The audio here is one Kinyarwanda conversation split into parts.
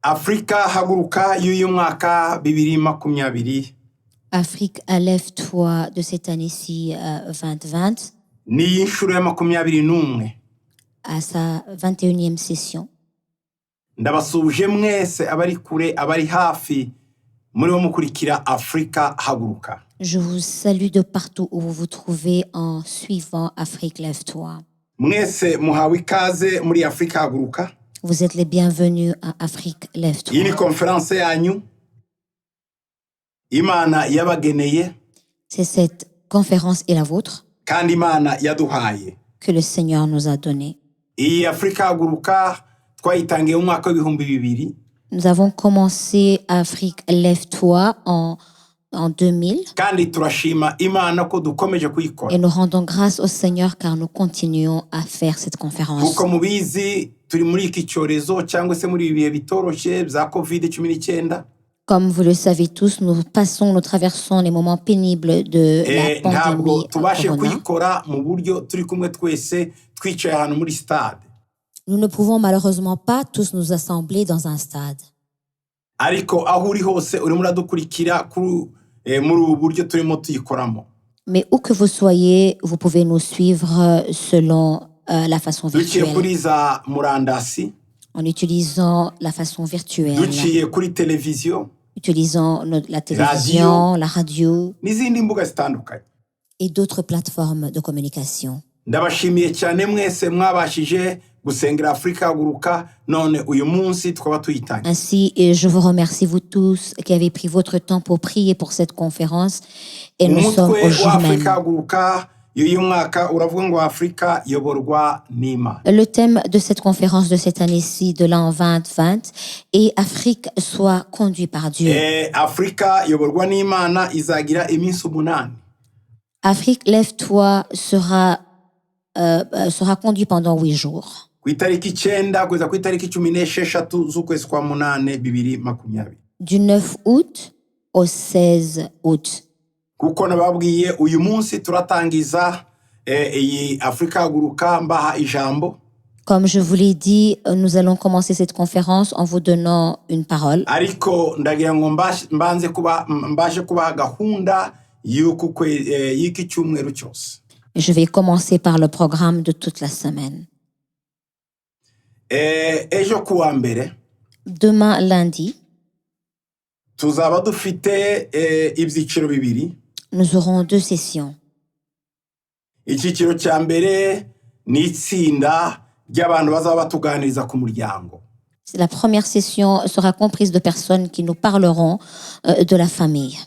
Afrika haguruka y'uyu mwaka 2020 Afrique, lève-toi de cette année-ci 2020 ni inshuro ya 21 à sa 21e session. ndabasuje mwese abari kure abari hafi muri bo mukurikira Afrika haguruka. Je vous salue de partout où vous vous trouvez en suivant Afrique, lève-toi. Mwese muhawe ikaze muri Afrika haguruka. Vous êtes les bienvenus à Afrique, lève-toi. Iyi ni conference yanyu Imana yabageneye C'est cette conférence et la vôtre kandi Imana yaduhaye. que le Seigneur nous a donnée. Iyi Afrika haguruka twayitangiye mu mwaka w'ibihumbi 2000. Nous avons commencé Afrique, lève-toi en 2000 kandi turashima Imana ko dukomeje kuyikora. et nous rendons grâce au Seigneur car nous continuons à faire cette conférence. Kuko mubizi turi muri iki cyorezo cyangwa se muri ibihe bitoroshe bya COVID-19. Comme vous le savez tous, nous traversons les moments pénibles de la Ntabwo pandémie tubashe corona. kuyikora mu buryo turi kumwe twese twicaye ahantu muri stade. Nous ne pouvons malheureusement pas tous nous assembler dans un stade. Ariko aho uri hose urimo uradukurikira muri ubu buryo turimo tuyikoramo. Mais où que vous soyez, vous pouvez nous suivre selon la façon Duciye virtuelle, kuri za murandasi, en utilisant la façon virtuelle, duciye kuri televiziyo utilisant la télévision, la radio n'izindi mbuga zitandukanye. et d'autres plateformes de communication. Ndabashimiye cyane mwese mwabashije gusengera Afrika haguruka none uyu munsi twaba tuyitangiye. Ainsi, et je vous remercie vous tous qui avez pris votre temps pour prier pour cette conférence et nous sommes au Umutwe jour wa Afrika même. haguruka y'uyu mwaka uravuga ngo Afrika yoborwa n'Imana. Le thème de cette conférence de cette année-ci de l'an 2020 est Afrique soit conduit par Dieu. Afrika yoborwa n'Imana izagira iminsi 8. Afrique, lève-toi sera conduit pendant 8 jours. Ku itariki 9 kugeza ku itariki 16 z'ukwezi kwa 8 2020. Du 9 août au 16 août. Kuko nababwiye uyu munsi turatangiza iyi Afrika haguruka mbaha ijambo. Comme je vous l'ai dit, nous allons commencer cette conférence en vous donnant une parole. Ariko ndagira ngo mbashe kuba gahunda y'iki cyumweru cyose. Je vais commencer par le programme de toute la semaine. Ejo kuwa mbere Demain, lundi, tuzaba dufite ibyiciro bibiri. nous aurons 2 sessions. Icyiciro cya mbere ni itsinda ry'abantu bazaba batuganiriza ku muryango. La première session sera comprise de personnes qui nous parleront de la famille.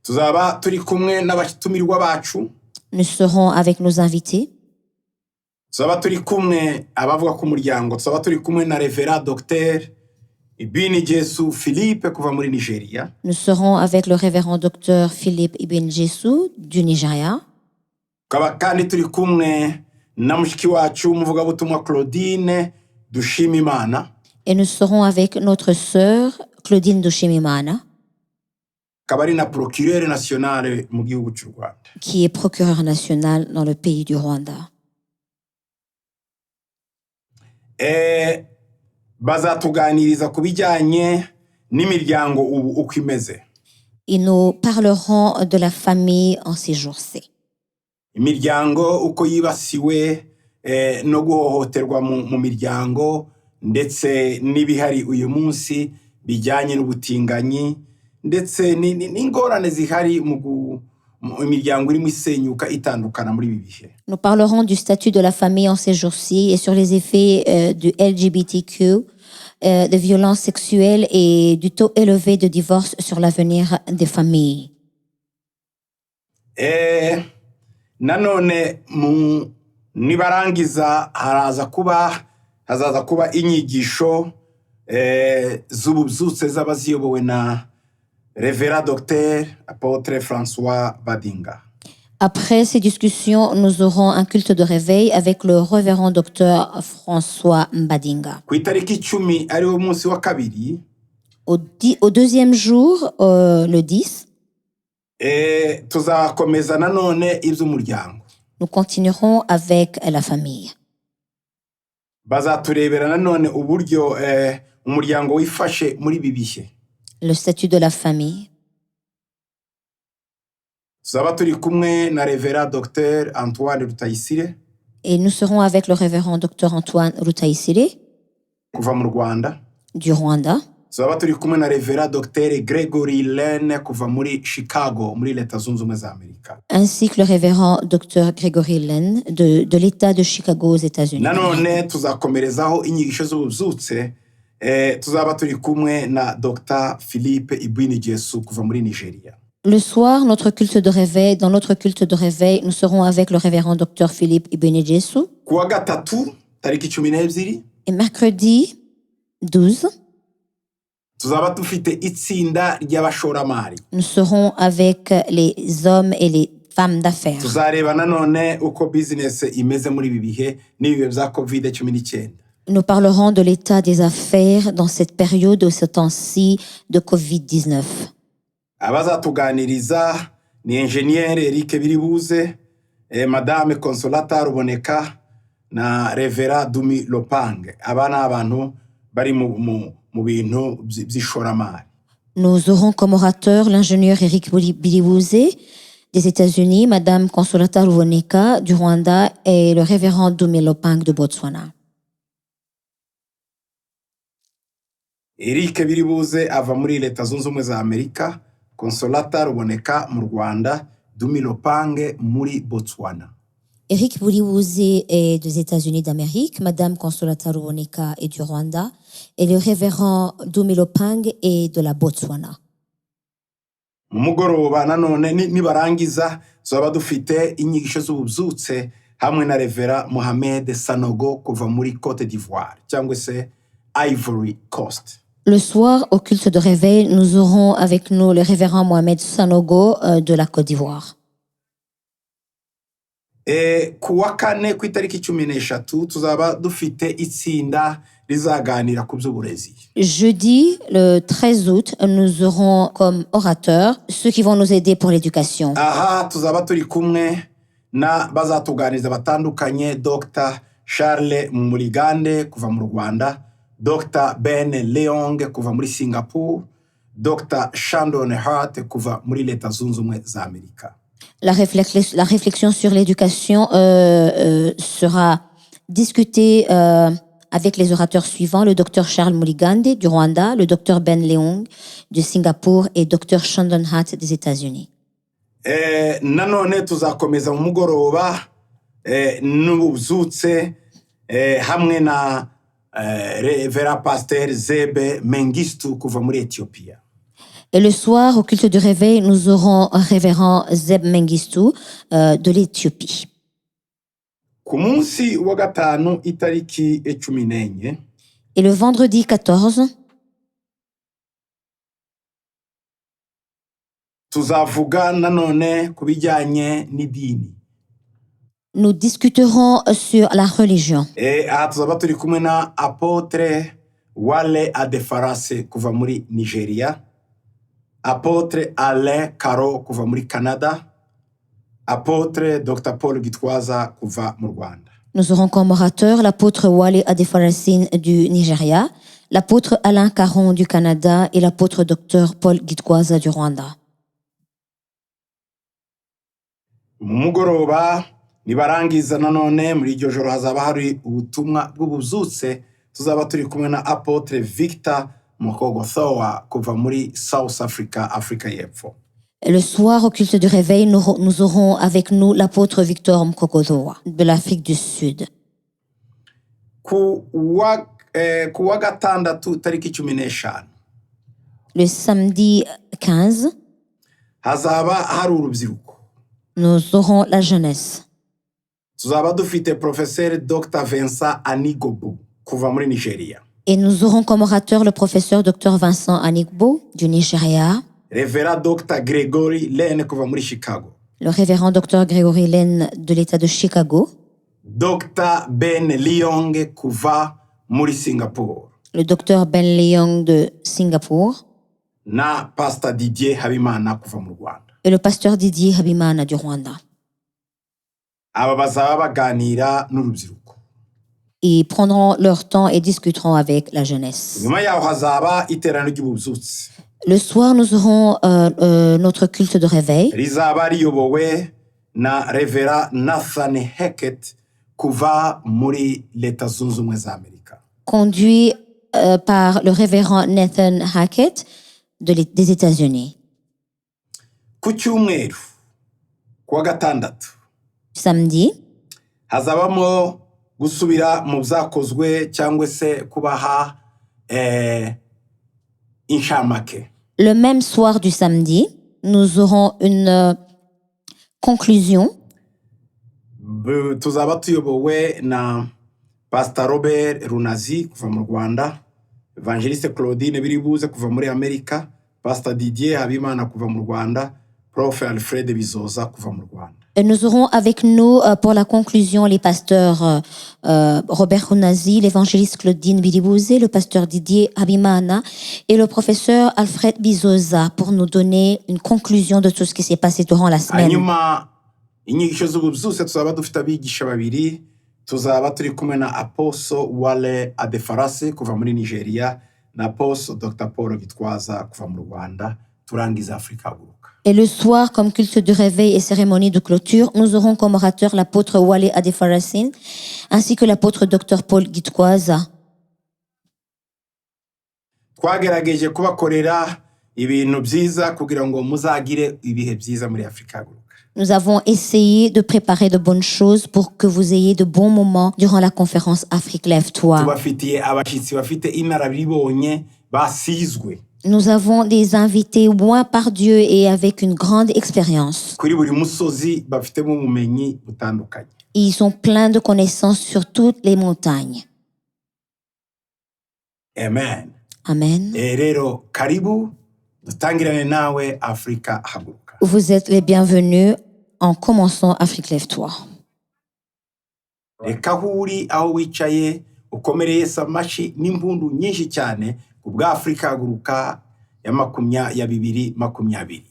Tuzaba turi kumwe n'abatumirwa bacu. Nous serons avec nos invités. Tuzaba turi kumwe abavuga ku muryango. Tuzaba turi kumwe na Reverend Dr. Ibini Jesu Philippe kuva muri Nigeria. Nous serons avec le révérend docteur Philippe Ibn Jesu du Nigeria. Kandi turi kumwe na mushiki wacu umuvugabutumwa Claudine Dushimimana. Et nous serons avec notre sœur Claudine Dushimimana, Kabari na procureur national mu gihugu cy'u Rwanda. qui est procureur national dans le pays du Rwanda. Bazatuganiriza ku bijyanye n'imiryango ubu uko imeze. Ils nous parleront de la famille en ces jours-ci. Imiryango uko yibasiwe no guhohoterwa mu miryango ndetse n'ibihari uyu munsi bijyanye n'ubutinganyi ndetse n'ingorane zihari mu imiryango irimo isenyuka itandukana muri ibi bihe. Nous parlerons du statut de la famille en ces jours-ci et sur les effets du LGBTQ, de violences sexuelles et du taux élevé de divorce sur l'avenir des familles. Nanone nibarangiza hazaza kuba inyigisho z'ububyutse z'abaziyobowe na Reverend Dr. Apôtre François Badinga. Après ces discussions, nous aurons un culte de réveil avec le révérend docteur François Mbadinga. Ku itariki 10 ariwo munsi wa kabiri. Au deuxième jour, le 10, tuzakomeza nanone iby'umuryango. nous continuerons avec la famille. bazaturebera nanone uburyo umuryango wifashe muri ibi bihe. le statut de la famille. Tuzaba turi kumwe na Revera Dr Antoine Rutayisire Et nous serons avec le révérend Dr Antoine Rutayisire kuva mu Rwanda. du Rwanda. Tuzaba turi kumwe na Revera Dr Gregory Lane kuva muri Chicago muri Leta Zunze Ubumwe za Amerika. Ainsi que le révérend Dr Gregory Len de l'État de Chicago aux États-Unis. Nanone tuzakomerezaho inyigisho z'ububyutse tuzaba turi kumwe na Dr Philippe Ibwinijesu kuva muri Nigeria. Le soir, notre culte de réveil, dans notre culte de réveil, nous serons avec le révérend Dr Philippe Ibwinijesu. Kuwa gatatu tariki 12 Et mercredi 12, tuzaba dufite itsinda ry'abashoramari. nous serons avec les hommes et les femmes d'affaires. Tuzareba nanone uko business imeze muri ibi bihe n'ibihe bya COVID-19. Nous parlerons de l'état des affaires dans cette période, de ce temps-ci de COVID-19. Abazatuganiriza ni Engineer Eric Biribuze, Madame Consolata Ruboneka na Revera Dumi Lopange. Aba ni abantu bari mu bintu by'ishoramari. Nous aurons comme orateur l'ingénieur Eric Bilibouzé des États-Unis, Madame Consolata Ruboneka du Rwanda et le révérend Dumi Lopang de Botswana. Eric Biribuze ava muri Leta Zunze Ubumwe za Amerika, Consolata Ruboneka mu Rwanda, Dumi Lopange muri Botswana. Eric Bilibouzé est des États-Unis d'Amérique, Madame Consolata Ruboneka est du Rwanda et le révérend Dumi Lopang est de la Botswana. Mu mugoroba nanone nibarangiza tuzaba dufite inyigisho z'ububyutse hamwe na Revera Mohamed Sanogo kuva muri Côte d'Ivoire cyangwa se Ivory Coast. Le soir, au culte de réveil, nous aurons avec nous le révérend Mohamed Sanogo de la Côte d'Ivoire. Kuwa kane ku itariki 13 tuzaba dufite itsinda rizaganira ku by'uburezi. Jeudi, le 13 août, nous aurons comme orateurs ceux qui vont nous aider pour l'éducation. Aha tuzaba turi kumwe na bazatuganiriza batandukanye Dr Charles Murigande kuva mu Rwanda, Dr Ben Leong kuva muri Singapore, Dr Shandon Hart kuva muri Leta Zunze Ubumwe za Amerika. La réflexion sur l'éducation sera discutée avec les orateurs suivants, le Dr Charles Muligande du Rwanda, le Dr Ben Leong de Singapour et Dr Shandon Hart des États-Unis. Nanone tuzakomeza mu mugoroba n'ububyutse hamwe na Revera Pasteur Zebe Mengistu kuva muri Ethiopia. Et le soir, au culte du réveil, nous aurons un révérend Zeb Mengistu de l'Éthiopie. Ku munsi wa gatanu itariki 14 Et le vendredi 14, tuzavuga nanone ku bijyanye n'idini. nous discuterons sur la religion. Aha tuzaba turi kumwe na Apotre Wale Adefarase kuva muri Nigeria, Apotre Alain Caro kuva muri Canada, Apotre Dr Paul Gitwaza kuva mu Rwanda. Nous aurons comme orateur l'apôtre Wale Adefarasine du Nigeria, l'apôtre Alain Caron du Canada et l'apôtre Dr Paul Gitwaza du Rwanda. Mu mugoroba nibarangiza nanone muri iryo joro hazaba hari ubutumwa bw'ububyutse tuzaba turi kumwe na Apotre Victor Mokogothoa kuva muri South Africa, Afrika y'Epfo. Le soir, au culte du réveil, nous aurons avec nous l'apôtre Victor Mkokodoa de l'Afrique du Sud. Kuwa gatandatu tariki 15 Le samedi 15, hazaba hari urubyiruko. nous aurons la jeunesse. Tuzaba dufite Professeur Dr Vincent Anigobu kuva muri Nigeria. Et nous aurons comme orateur le professeur Dr Vincent Anigbo du Nigeria, Revera Dr Gregory Lane kuva muri Chicago, le révérend Dr Gregory Len de l'État de Chicago, Dr Ben Leong kuva muri Singapore, le Dr Ben Leong de Singapour na Pastor Didier Habimana kuva mu Rwanda. et le pasteur Didier Habimana du Rwanda. Aba bazaba baganira n'urubyiruko. Ils prendront leur temps et discuteront avec la jeunesse. nyuma yaho hazaba iteraniro ry'ububyutse Le soir, nous aurons notre culte de réveil. rizaba riyobowe na Revera Nathan Hackett kuva muri Leta Zunze Ubumwe za Amerika. Conduit par le révérend Nathan Hackett des États-Unis. Ku cyumweru kuwa gatandatu Samedi, hazabamo gusubira mu byakozwe cyangwa se kubaha inshamake. le même soir du samedi, nous aurons une conclusion. Tuzaba tuyobowe na Pastor Robert Runazi kuva mu Rwanda, Evangeliste Claudine Biribuze kuva muri Amerika, Pastor Didier Habimana kuva mu Rwanda, Prof Alfred Bizoza kuva mu Rwanda. Et nous aurons avec nous pour la conclusion les pasteurs Robert Runazi, l'évangéliste Claudine Biribuze, le pasteur Didier Habimana et le professeur Alfred Bizoza pour nous donner une conclusion de tout ce qui s'est passé durant la semaine. Hanyuma inyigisho z'ububyutse tuzaba dufite abigisha babiri, tuzaba turi kumwe na Apostle Wale Adefarase kuva muri Nigeria na Apostle Dr. Paul Gitwaza kuva mu Rwanda, turangiza Afrika Haguruka. Et le soir, comme culte de réveil et cérémonie de clôture, nous aurons comme orateur l'apôtre Wale Adefarasine ainsi que l'apôtre Dr. Paul Gitwaza. Twagerageje kubakorera ibintu byiza kugira ngo muzagire ibihe byiza muri Afrika Haguruka. Nous avons essayé de préparer de bonnes choses pour que vous ayez de bons moments durant la conférence Afrique Lève-toi. Tubafitiye abashitsi bafite inararibonye basizwe. Nous avons des invités oints par Dieu et avec une grande expérience. Kuri buri musozi bafitemo ubumenyi butandukanye. Ils sont pleins de connaissances sur toutes les montagnes. Amen. Amen. Rero karibu dutangirane nawe Afrika Haguruka. Vous êtes les bienvenus en commençant Afrique Lève-toi. Reka aho uri aho wicaye ukomereye samashi n'impundu nyinshi cyane ku bwa Afrika Haguruka ya 2020.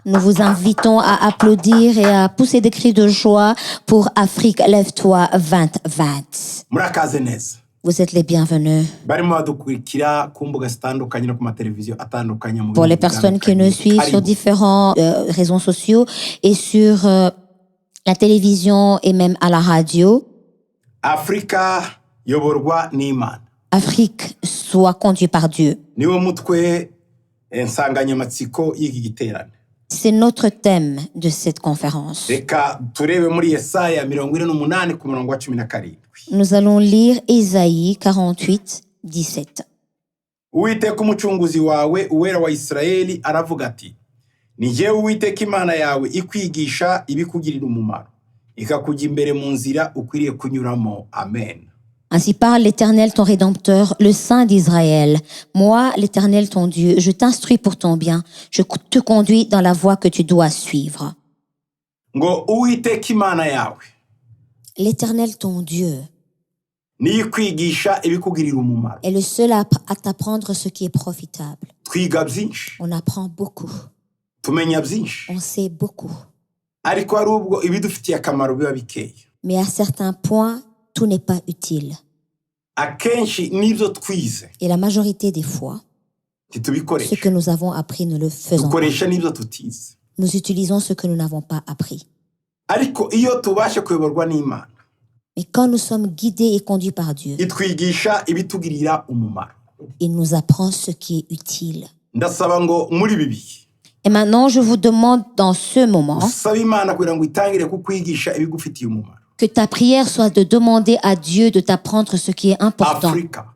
Nous vous invitons à applaudir et à pousser des cris de joie pour Afrique Lève-toi 2020. Murakaze neza. Vous êtes les bienvenus. Barimo badukurikira ku mbuga zitandukanye no ku mateleviziyo atandukanye mu Pour les personnes qui nous suivent sur différents réseaux sociaux et sur la télévision et même à la radio, Afrika yoborwa n'Imana. Afrique soit conduite par Dieu. Niwo mutwe insanganyamatsiko y'iki giterane. C'est notre thème de cette conférence. Reka turebe muri Yesaya 48 ku murongo wa 17. Nous allons lire Ésaïe 48, 17. Uwiteka umucunguzi wawe uwera wa Isirayeli aravuga ati: Ni jyewe Uwiteka Imana yawe ikwigisha ibikugirira umumaro, ikakujya imbere mu nzira ukwiriye kunyuramo. Amen. Ainsi parle l'Éternel ton Rédempteur, le Saint d'Israël. Moi, l'Éternel ton Dieu, je t'instruis pour ton bien, je te conduis dans la voie que tu dois suivre. Ngo Uwiteka Imana yawe L'Éternel ton Dieu niyo ikwigisha ibikugirira umumaro. est le seul à t'apprendre ce qui est profitable. Twiga byinshi, On apprend beaucoup, tumenya byinshi, on sait beaucoup. ariko hari ubwo ibidufitiye akamaro biba bikeya. Mais à certains points, tout n'est pas utile. Akenshi n'ibyo twize Et la majorité des fois, ce ntitubikoresha, que nous avons appris, nous le faisons pas. dukoresha n'ibyo tutize. Nous utilisons ce que nous n'avons pas appris. Ariko iyo tubashe kuyoborwa n'Imana, Mais quand nous sommes guidés et conduits par Dieu, itwigisha ibitugirira umumaro. il nous apprend ce qui est utile. Ndasaba ngo muri ibi bihe Et maintenant, je vous demande dans ce moment usaba Imana kugira ngo itangire kukwigisha ibigufitiye umumaro. que ta prière soit de demander à Dieu de t'apprendre ce qui est important. Afrika,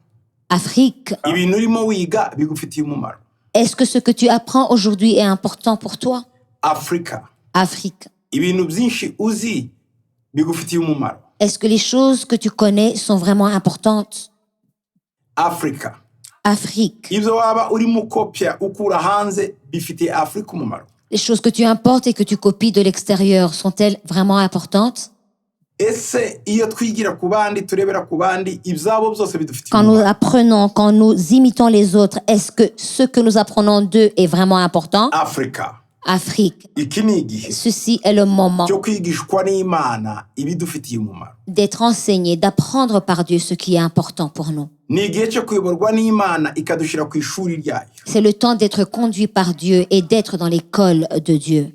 Afrique, ibintu urimo wiga bigufitiye umumaro. est-ce que ce que tu apprends aujourd'hui est important pour toi? Afrika, Afrique, ibintu byinshi uzi bigufitiye umumaro. est-ce que les choses que tu connais sont vraiment importantes? Afrika, Afrique, ibyo waba urimo ukopya ukura hanze bifitiye Afrika umumaro. les choses que tu importes et que tu copies de l'extérieur sont-elles vraiment importantes? Ese iyo twigira ku bandi turebera ku bandi ibyabo byose bidufitiye Quand nous umumaro. apprenons, quand nous imitons les autres, est-ce que ce que nous apprenons d'eux est vraiment important? Afrika, Afrique, iki ni igihe ceci est le moment cyo kwigishwa n'Imana ibidufitiye umumaro. d'être enseigné, d'apprendre par Dieu ce qui est important pour nous. Ni igihe cyo kuyoborwa n'Imana ikadushyira ku ishuri ryayo. C'est le temps d'être conduit par Dieu et d'être dans l'école de Dieu.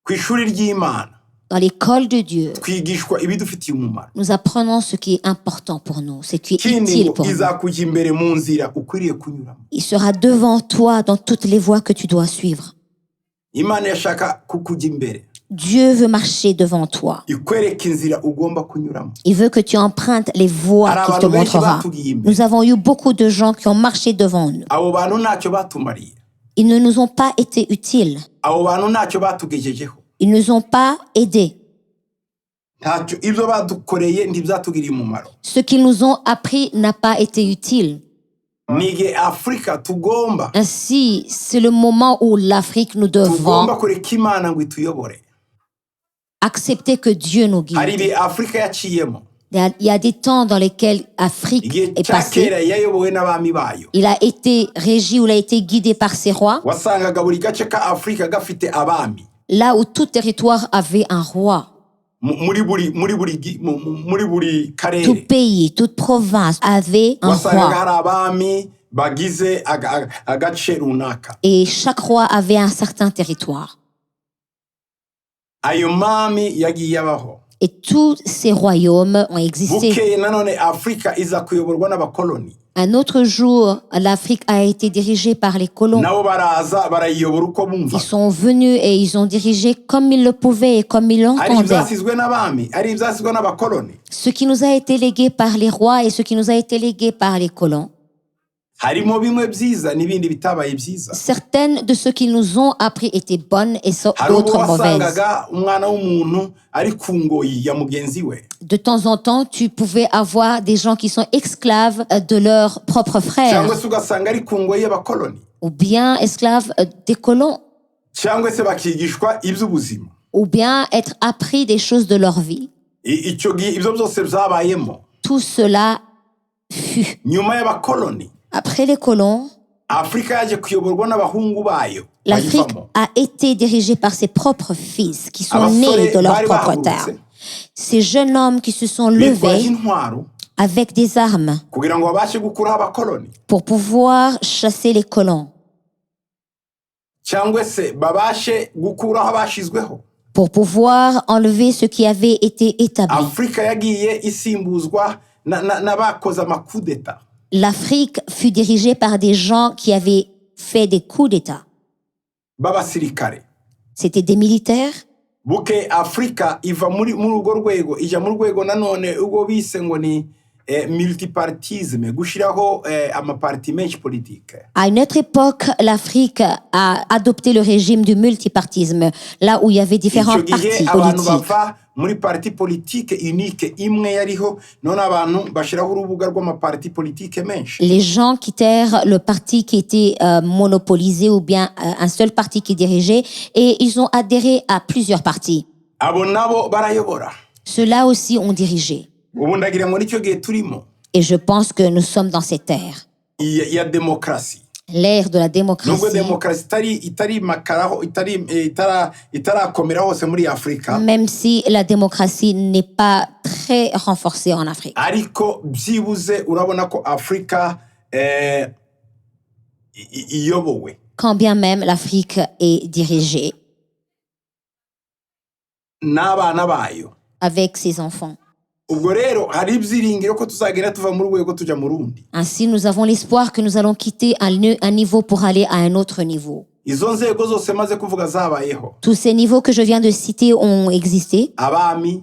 Ku ishuri ry'Imana Dans l'école de Dieu, twigishwa ibidufitiye umumaro. nous apprenons ce qui est important pour nous, ce qui est Ikindi utile ngo pour nous. izakujya imbere mu nzira ukwiriye kunyuramo. Il sera devant toi dans toutes les voies que tu dois suivre. Imana yashaka kukujya imbere, Dieu veut marcher devant toi. ikwereka inzira ugomba kunyuramo. Il veut que tu empruntes les voies Hari qu'il te abantu benshi montrera. batugiye imbere, Nous avons eu beaucoup de gens qui ont marché devant nous. abo bantu ntacyo batumariye, Ils ne nous ont pas été utiles. abo bantu ntacyo batugejejeho, Ils ne nous ont pas aidés. ntacyo ibyo badukoreye ntibyatugiriye umumaro. Ce qu'ils nous ont appris n'a pas été utile. Ni igihe Afurika tugomba Ainsi, c'est le moment où l'Afrique, nous devons kureka Imana ngo ituyobore. accepter que Dieu nous Hari guide. ibihe Afurika yaciyemo, Il y a des temps dans lesquels Afrique igihe est cya passée. kera yayobowe n'abami bayo, Il a été régi ou il a été guidé par ses rois, wasangaga buri gace ka Afurika gafite abami. là où tout territoire avait un roi. Muri buri Tout karere pays, toute province avait un wasangaga roi. hari abami bagize agace runaka. Et chaque roi avait un certain territoire. Ayo mami yagiye abaho. Et tous ces royaumes ont existé. Bukeye nanone Afurika iza kuyoborwa n'abakoloni, Un autre jour, l'Afrique a été dirigée par les colons. nabo baraza barayiyobora uko bumva. Ils sont venus et ils ont dirigé comme ils le pouvaient et comme ils Ari l'entendaient. ibyasizwe n'abami, ari ibyasizwe n'abakoloni. Ce qui nous a été légué par les rois et ce qui nous a été légué par les colons. Harimo bimwe byiza n'ibindi bitabaye byiza. Certaines de ce qu'ils nous ont appris étaient bonnes et Hari ubwo d'autres mauvaises. wasangaga umwana w'umuntu ari ku ngoyi ya mugenzi we, De temps en temps, tu pouvais avoir des gens qui sont esclaves de leurs propres frères cyangwa se ugasanga ari ku ngoyi y'abakoloni, ou bien esclaves des colons cyangwa se bakigishwa iby'ubuzima. ou bien être appris des choses de leur vie. Icyo gihe ibyo byose byabayemo. Tout cela fut. Nyuma y'abakoloni, Après les colons, Afurika yaje kuyoborwa n'abahungu bayo l'Afrique bayivamo. a été dirigée par ses propres fils qui sont nés Abasore de leur bari propre bahagurutse, terre. Ces jeunes hommes qui se sont bitwaje levés intwaro avec des armes kugira ngo babashe gukuraho abakoloni, pour pouvoir chasser les colons, cyangwa se babashe gukuraho abashizweho. pour pouvoir enlever ce qui avait été établi. Afurika yagiye isimbuzwa n'abakoze amakudeta. L'Afrique fut dirigée par des gens qui avaient fait des coups d'État. b'abasirikare. C'était des militaires. Buke Afurika iva muri urwo rwego ija mu rwego nanone ubwo bise ngo ni multipartisme, gushiraho amaparti menshi politique. À une autre époque, l'Afrique a adopté le régime du multipartisme, là où il y avait différents partis Abantu politiques. bava muri parti politique unique imwe yariho, none abantu bashiraho urubuga rw'amaparti politique menshi. Les gens quittèrent le parti qui était monopolisé ou bien un seul parti qui dirigeait et ils ont adhéré à plusieurs partis. Abo nabo barayobora. Ceux-là aussi ont dirigé. Ubu ndagira ngo nicyo gihe turimo. Et je pense que nous sommes dans cette ère. Il y a démocratie. L'ère de la Nubwo démocratie. demokarasi itari makaraho itarakomera hose muri Afurika, Même si la démocratie n'est pas très renforcée en Afrique. ariko byibuze urabona ko Afurika iyobowe Quand bien même l'Afrique est dirigée n'abana bayo. avec ses enfants. Ubwo rero hari ibyiringiro ko tuzagera tuva mu rwego tujya mu rundi. Ainsi, nous avons l'espoir que nous allons quitter un niveau pour aller à un autre niveau. Izo nzego zose maze kuvuga zabayeho: Tous ces niveaux que je viens de citer ont existé. abami,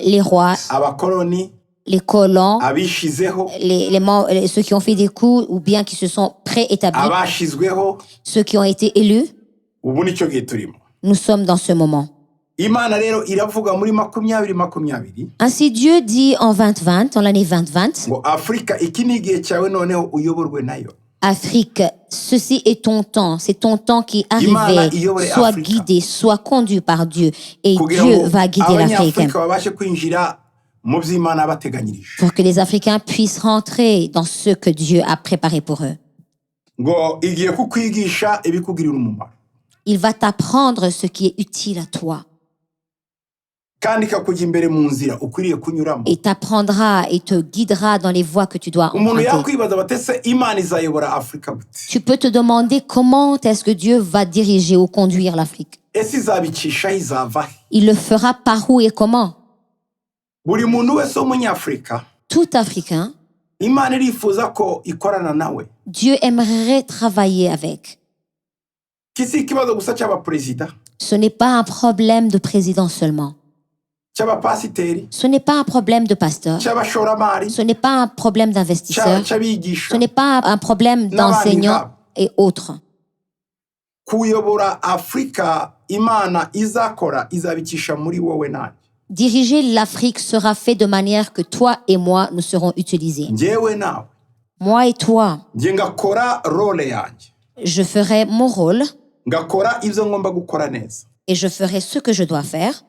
Les rois, abakoloni, les colons, abishizeho, ceux qui ont fait des coups ou bien qui se sont préétablis, abashizweho. ceux qui ont été élus. Ubu nicyo gihe turimo. Nous sommes dans ce moment. Imana rero iravuga muri 2020 Ainsi, Dieu dit en 2020, en l'année 2020, ngo Afurika iki ni igihe cyawe noneho uyoborwe nayo. Afrique, ceci est ton temps, c'est ton temps qui est Imana arrivé. iyobore Sois Afrika. guidé, sois conduit par Dieu. Et Kugira Dieu ngo va guider l'Afrique. Abanyafurika babashe kwinjira mu by'Imana yabateganyirije. Pour que les Africains puissent rentrer dans ce que Dieu a préparé pour eux. Ngo igiye kukwigisha ibikugirira umumaro. Il va t'apprendre ce qui est utile à toi. kandi ikakujya imbere mu nzira ukwiriye kunyuramo. Et t'apprendra et te guidera dans les voies que tu dois Umuntu emprunter. yakwibaza batese Imana izayobora Afrika gute? Tu peux te demander comment est-ce que Dieu va diriger ou conduire l'Afrique. Ese izabicisha izava he? Il le fera par où et comment. Buri muntu wese w'umunyafrika Tout Africain, Imana irifuza ko ikorana nawe. Dieu aimerait travailler avec. Kisi ikibazo gusa cy'abaperezida, Ce n'est pas un problème de président seulement. cy'abapasiteri, Ce n'est pas un problème de pasteur. cy'abashoramari, Ce n'est pas un problème d'investisseur. cy'abigisha. Ce n'est pas un problème d'enseignants et autres. Kuyobora Afrika Imana izakora izabicisha muri wowe nanjye. Diriger l'Afrique sera fait de manière que toi et moi nous serons utilisés. Njyewe nawe Moi et toi, njye ngakora role yanjye, je ferai mon rôle ngakora ibyo ngomba gukora neza, et je ferai ce que je dois faire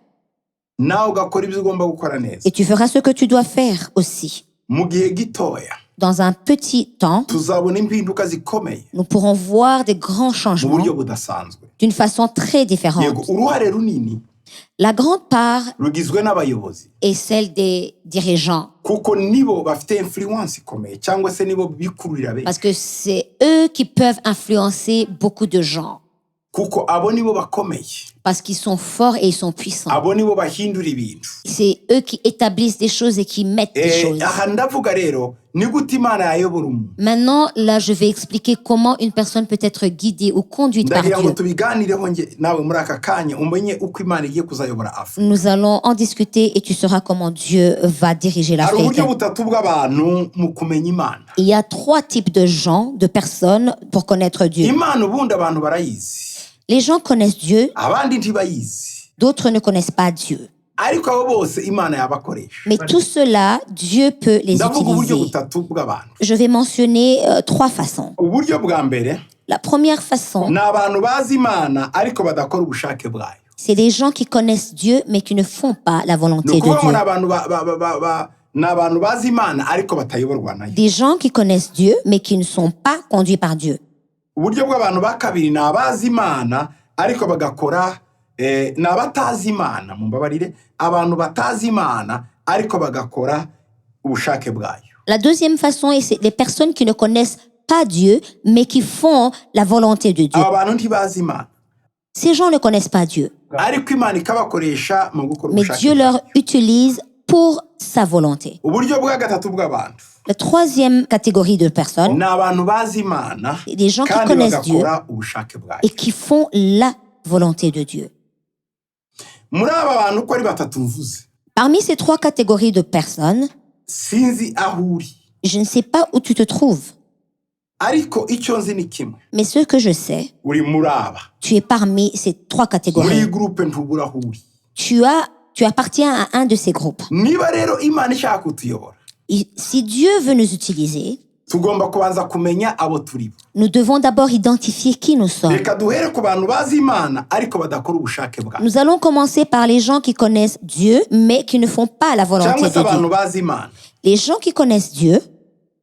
nawe ugakora ibyo ugomba gukora neza. et tu feras ce que tu dois faire aussi. Mu gihe gitoya Dans un petit temps, tuzabona impinduka zikomeye nous pourrons voir des grands mu changements buryo budasanzwe. d'une façon très Yego, différente. uruhare runini La grande part rugizwe n'abayobozi, est celle des dirigeants kuko nibo bafite influence ikomeye cyangwa se nibo bikururira benshi, parce que c'est eux qui peuvent influencer beaucoup de gens kuko abo nibo bakomeye, parce qu'ils sont forts et ils sont puissants. abo nibo bahindura ibintu. C'est eux qui établissent des choses et qui mettent des choses. Aha ndavuga rero ni gute Imana yayobora umuntu. Maintenant, là, je vais expliquer comment une personne peut être guidée ou conduite par Ndagira ngo Dieu. tubiganireho nawe muri aka kanya umenye uko Imana igiye kuzayobora Afrika. Nous allons en discuter et tu sauras comment Dieu va diriger Hari l'Afrique. uburyo butatu bw'abantu mu kumenya Imana. Il y a 3 types de gens, de personnes pour connaître Dieu. Imana ubundi abantu barayizi, Les gens connaissent Dieu, abandi ntibayizi, d'autres ne connaissent pas Dieu. ariko abo bose Imana yabakoresha. Mais tout cela, Dieu peut les Ndavuga uburyo utiliser. butatu bw'abantu. Je vais mentionner 3 façons. Uburyo bwa mbere La première façon, ni abantu bazi Imana ariko badakora ubushake bwayo. c'est des gens qui connaissent Dieu mais qui ne font pas la Ni volonté de ukuvuga ngo Dieu. ni abantu bazi Imana ariko batayoborwa nayo. Des gens qui connaissent Dieu mais qui ne sont pas conduits par Dieu. Uburyo bw'abantu ba kabiri ni abazi Imana ariko bagakora ni abatazi Imana, mumbabarire, abantu batazi Imana ariko bagakora ubushake bwayo. La deuxième façon, c'est les personnes qui ne connaissent pas Dieu mais qui font la volonté de Dieu. Aba bantu ntibazi Imana Ces gens ne connaissent pas Dieu, ariko Imana ikabakoresha mu gukora mais ubushake Dieu bwayo. leur utilise pour sa volonté. Uburyo bwa gatatu bw'abantu La troisième catégorie de personnes, ni abantu bazi Imana des gens qui kandi connaissent Dieu bagakora ubushake bwayo. et qui font la volonté de Dieu. Muri aba bantu uko ari batatu mvuze, Parmi ces 3 catégories de personnes, sinzi aho uri, je ne sais pas où tu te trouves, ariko icyo nzi ni kimwe, mais ce que je sais, uri muri aba, tu es parmi ces 3 muri catégories. iyi groupe ntubura aho uri. Tu appartiens à un de ces groupes. Niba rero Imana ishaka kutuyobora, Et si Dieu veut nous utiliser, tugomba kubanza kumenya abo turi bo. nous devons d'abord identifier qui nous sommes. Reka duhere ku bantu bazi Imana ariko badakora ubushake bwayo, Nous allons commencer par les gens qui connaissent Dieu, mais qui ne font pas la volonté cyangwa se de abantu Dieu. bazi Imana Les gens qui connaissent Dieu,